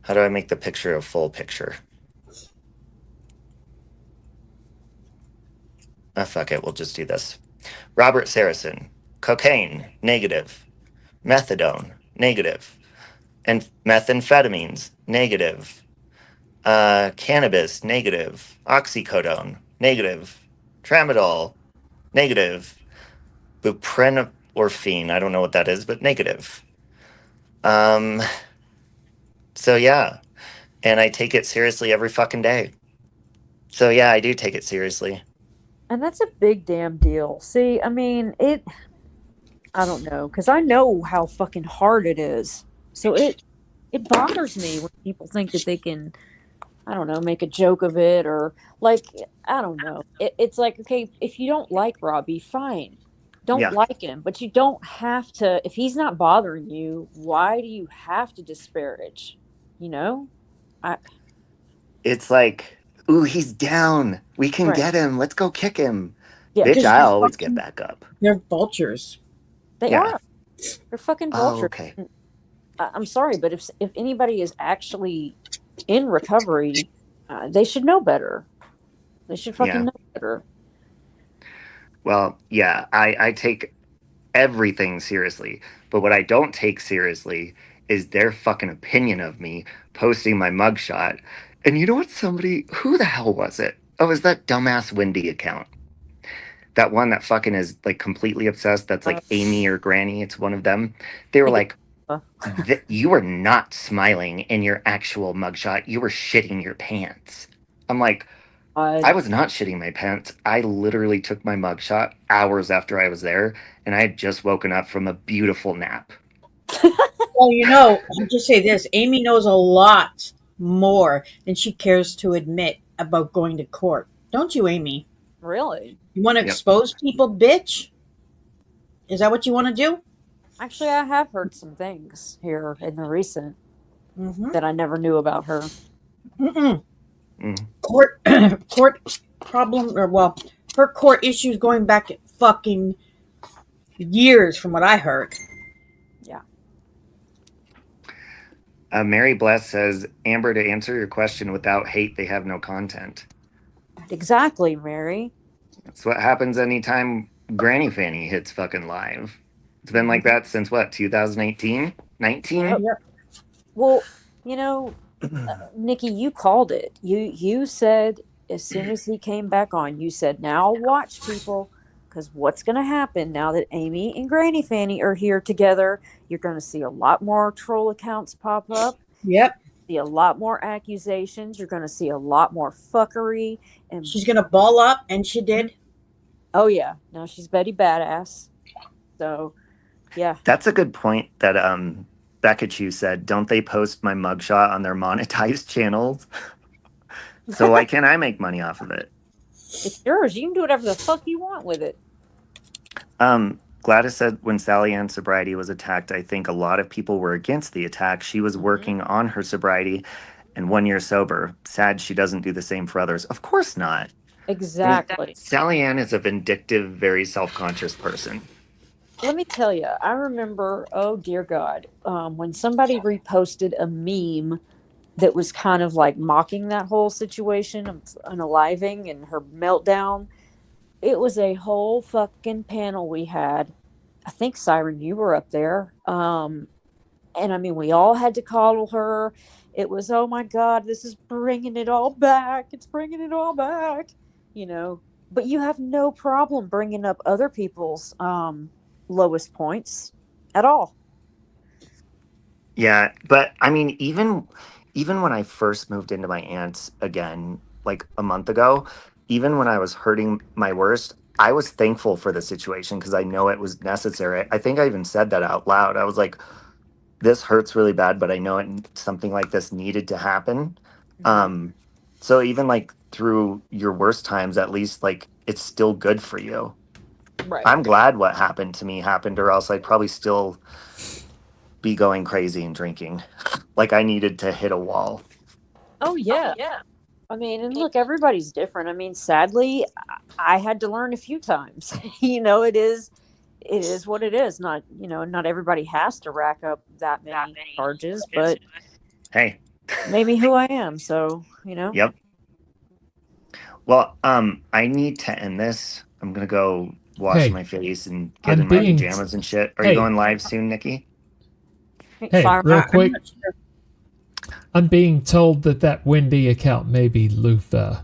How do I make the picture a full picture? Oh, fuck it. We'll just do this. Robert Saracen. Cocaine. Negative. Methadone. Negative. And methamphetamines. Negative. Cannabis. Negative. Oxycodone. Negative. Tramadol. Negative. Buprenorphine. I don't know what that is, but negative. So yeah. And I take it seriously every fucking day. So yeah, I do take it seriously. And that's a big damn deal. See, I mean, I don't know, because I know how fucking hard it is. So it bothers me when people think that they can, I don't know, make a joke of it or like, I don't know. It's like, okay, if you don't like Robbie, fine. Don't like him, but you don't have to, if he's not bothering you, why do you have to disparage? You know? It's like, ooh, he's down. We can get him. Let's go kick him. Yeah, bitch, I always get back up. They're vultures. They are. They're fucking vultures. Oh, okay. I'm sorry, but if anybody is actually in recovery, they should know better. They should fucking know better. Well, yeah, I take everything seriously, but what I don't take seriously is their fucking opinion of me posting my mugshot. And you know what? Who the hell was it? Oh, it was that dumbass Wendy account. That one that fucking is like completely obsessed. That's like Amy or Granny. It's one of them. They were like, you were not smiling in your actual mugshot. You were shitting your pants. I'm like, I was not shitting my pants. I literally took my mugshot hours after I was there, and I had just woken up from a beautiful nap. Well, I'll just say this. Amy knows a lot more than she cares to admit about going to court. Don't you, Amy? Really? You want to expose people, bitch? Is that what you want to do? Actually, I have heard some things here in the recent that I never knew about her. Court problem, her court issues going back fucking years from what I heard. Yeah. Mary Bless says, Amber, to answer your question, without hate, they have no content. Exactly, Mary. That's what happens anytime Granny Fanny hits fucking live. It's been like that since what, 2018? 19? Well, You know, Nikki, you called it. You said as soon as he came back on, you said, "Now watch, people, because what's going to happen now that Amy and Granny Fanny are here together? You're going to see a lot more troll accounts pop up. Yep. See a lot more accusations. You're going to see a lot more fuckery." And She's gonna ball up, and she did. oh yeah, now she's Betty Badass. So yeah, That's a good point that Becca Chu said. Don't they post my mugshot on their monetized channels? So why can't I make money off of it? it's yours. You can do whatever the fuck you want with it. Gladys said when Sally Ann's sobriety was attacked, I think a lot of people were against the attack. She was working on her sobriety and 1 year sober. Sad she doesn't do the same for others. Of course not. Exactly. Sally Ann is a vindictive, very self-conscious person. Let me tell you, I remember, oh dear God, when somebody reposted a meme that was kind of like mocking that whole situation of unaliving and her meltdown. It was a whole fucking panel we had. I think, Siren, you were up there. And I mean, we all had to coddle her. It was, oh my God, this is bringing it all back. It's bringing it all back, you know. But you have no problem bringing up other people's lowest points at all. Yeah, but I mean, even when I first moved into my aunt's again, like a month ago, even when I was hurting my worst, I was thankful for the situation because I know it was necessary. I think I even said that out loud. I was like, this hurts really bad, but I know something like this needed to happen. So even like through your worst times, at least like it's still good for you. Right. I'm glad what happened to me happened, or else I'd probably still be going crazy and drinking. Like I needed to hit a wall. Oh yeah. I mean, and look, everybody's different. I mean, sadly, I had to learn a few times. You know, it is what it is. Not, you know, not everybody has to rack up that many charges, but Hey, maybe who I am. So, you know. Yep. Well, I need to end this. I'm gonna go wash Hey, my face and get I'm in my being- pajamas and shit. Are Hey. you going live soon, Nikki? Hey, Fire- real I'm quick, not sure. I'm being told that Wendy account may be Lufa.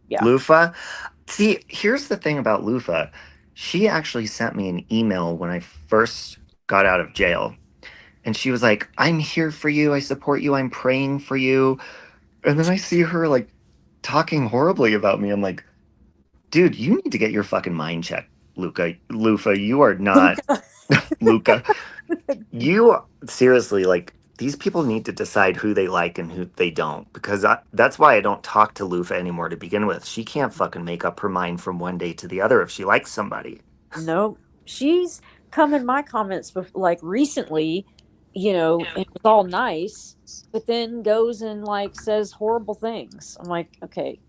Yeah. Lufa? See, here's the thing about Lufa. She actually sent me an email when I first got out of jail. And she was like, I'm here for you. I support you. I'm praying for you. And then I see her like talking horribly about me. I'm like, dude, you need to get your fucking mind checked, Lufa. You are not Luca. You seriously, like, these people need to decide who they like and who they don't, because that's why I don't talk to Lufa anymore to begin with. She can't fucking make up her mind from one day to the other if she likes somebody. No, she's come in my comments like recently, you know, and it's all nice, but then goes and like says horrible things. I'm like, okay.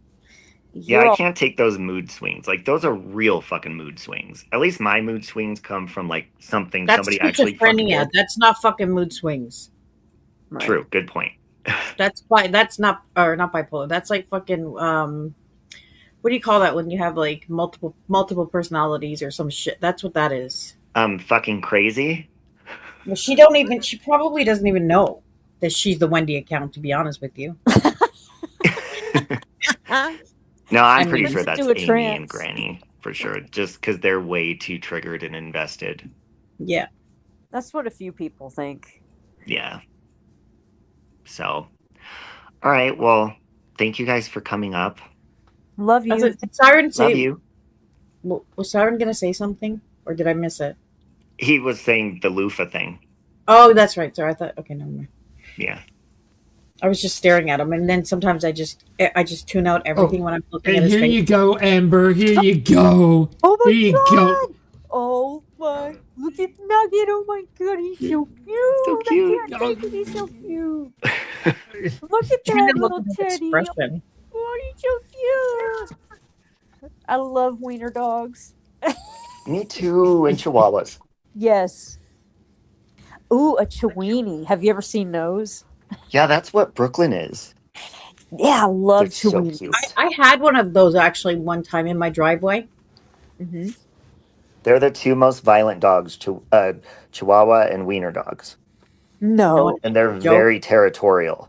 Yeah, I can't take those mood swings. Like, those are real fucking mood swings. At least my mood swings come from like something That's somebody actually fucking schizophrenia. did. That's not fucking mood swings. Right. True. Good point. That's why. That's not bipolar. That's like fucking. What do you call that when you have like multiple personalities or some shit? That's what that is. Fucking crazy. Well, she probably doesn't even know that she's the Wendy account, to be honest with you. No, I'm I pretty mean, sure that's do a Amy trance. and Granny for sure. Just because they're way too triggered and invested. Yeah. That's what a few people think. Yeah. So, all right. Well, thank you guys for coming up. Love you. Did Siren say? Love you. Was Siren gonna say something, or did I miss it? He was saying the loofah thing. Oh, that's right. Sorry, I thought. Okay, never mind. Yeah. I was just staring at him, and then sometimes I just tune out everything when I'm looking at And his here face. you go, Amber. Here you go. Oh my Here you God. go. Oh my! Look at Nugget! Oh my God, he's so cute! So cute. I can't take it. He's so cute. Look at Trying that to look little at his teddy! expression. Oh, he's so cute! I love wiener dogs. Me too. And chihuahuas. Yes. Ooh, a chiweenie. Have you ever seen those? Yeah, that's what Brooklyn is. Yeah, I love They're so chiweenies. cute. I had one of those actually one time in my driveway. Mm-hmm. They're the two most violent dogs, Chihuahua and Wiener dogs. No. And they're Joke. very territorial.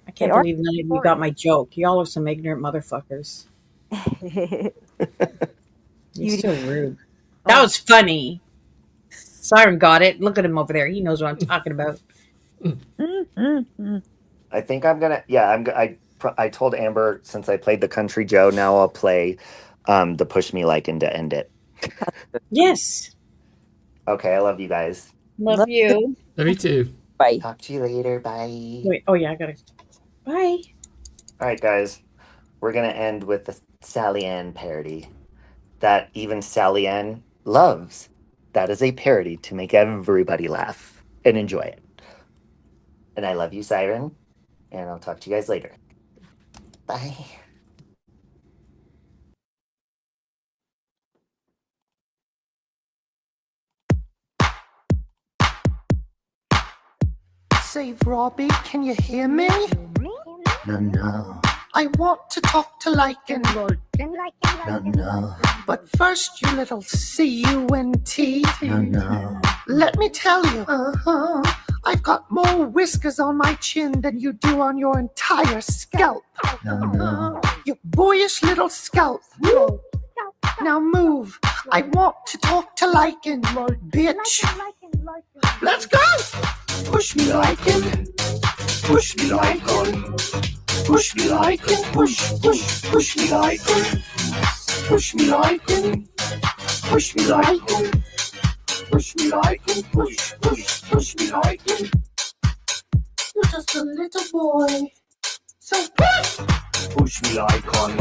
I can't They are believe none of you got my joke. Y'all are some ignorant motherfuckers. You're so rude. That was funny. Siren got it. Look at him over there. He knows what I'm talking about. I think I'm gonna. Yeah, I told Amber since I played the Country Joe, now I'll play the Push Me Like and to end it. Yes. Okay, I love you guys. Love you. Me too. Bye. Talk to you later. Bye. Wait. Oh yeah, I gotta. Bye. All right, guys. We're gonna end with the Sally Ann parody that even Sally Ann loves. That is a parody to make everybody laugh and enjoy it. And I love you, Siren. And I'll talk to you guys later. Bye. Say, Robbie, can you hear me? No. I want to talk to Lycan. No. But first, you little C-U-N-T. No. Let me tell you, I've got more whiskers on my chin than you do on your entire scalp. No. You boyish little scalp. Now move. I want to talk to Lycan, bitch. Let's go! Push me Lycan. Push me Lycan. Push me Lycan. Push me Lycan. Push me Lycan. Push me Lycan. Push me Lycan. Push me Lycan. You're just a little boy. So push! Push me Lycan.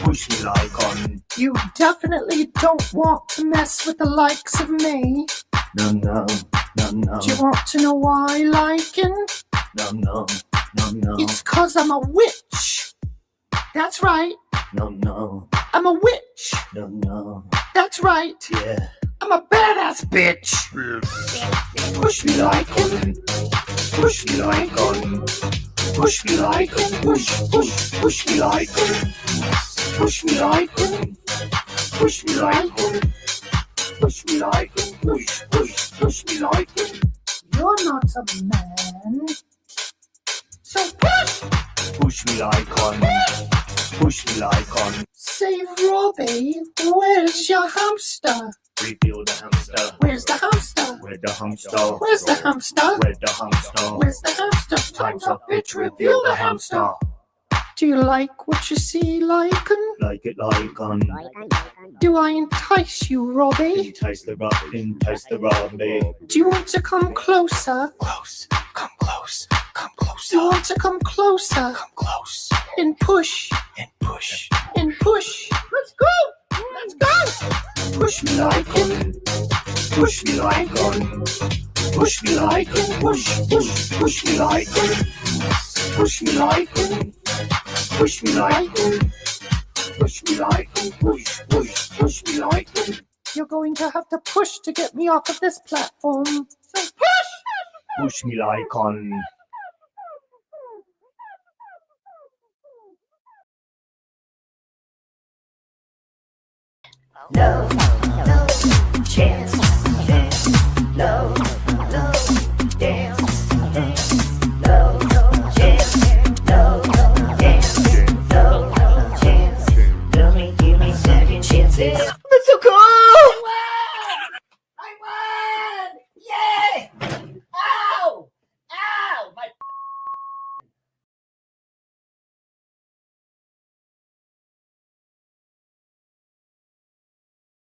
Push me Lycan. You definitely don't want to mess with the likes of me. No. Do you want to know why, Lycan? No. It's 'cause I'm a witch. That's right. No. I'm a witch. No. That's right. Yeah. I'm a badass bitch. Push me Lycan. Push me Lycan. Push me Lycan. Push me Lycan. Push me Lycan. Push me Lycan. Push me Lycan. Push me Lycan. You're not a man. So push! Push me Lycan. Push me Lycan. Say, Robbie, where's your hamster? Reveal the hamster. Where's the hamster? Where the hamster? Where's the hamster? Where the hamster? Where's the hamster? Time's up, bitch. Reveal the hamster. Do you like what you see, Lycan? Like it Lycan. Do I entice you, Robbie? Entice the Robbie. Do you want to come closer? Close. Come close. Come close. Do you want to come closer? Come close. And push. And push. And push. Let's go! Let's go! Push me Lycan. Push me Lycan. Push me Lycan. Push me Lycan. Push me Lycan. Push me Lycan. Push me Lycan. Push me Lycan. You're going to have to push to get me off of this platform. So push! Push me Lycan. No chance, no dance, no chance, no dance, no chance. Give me second chances.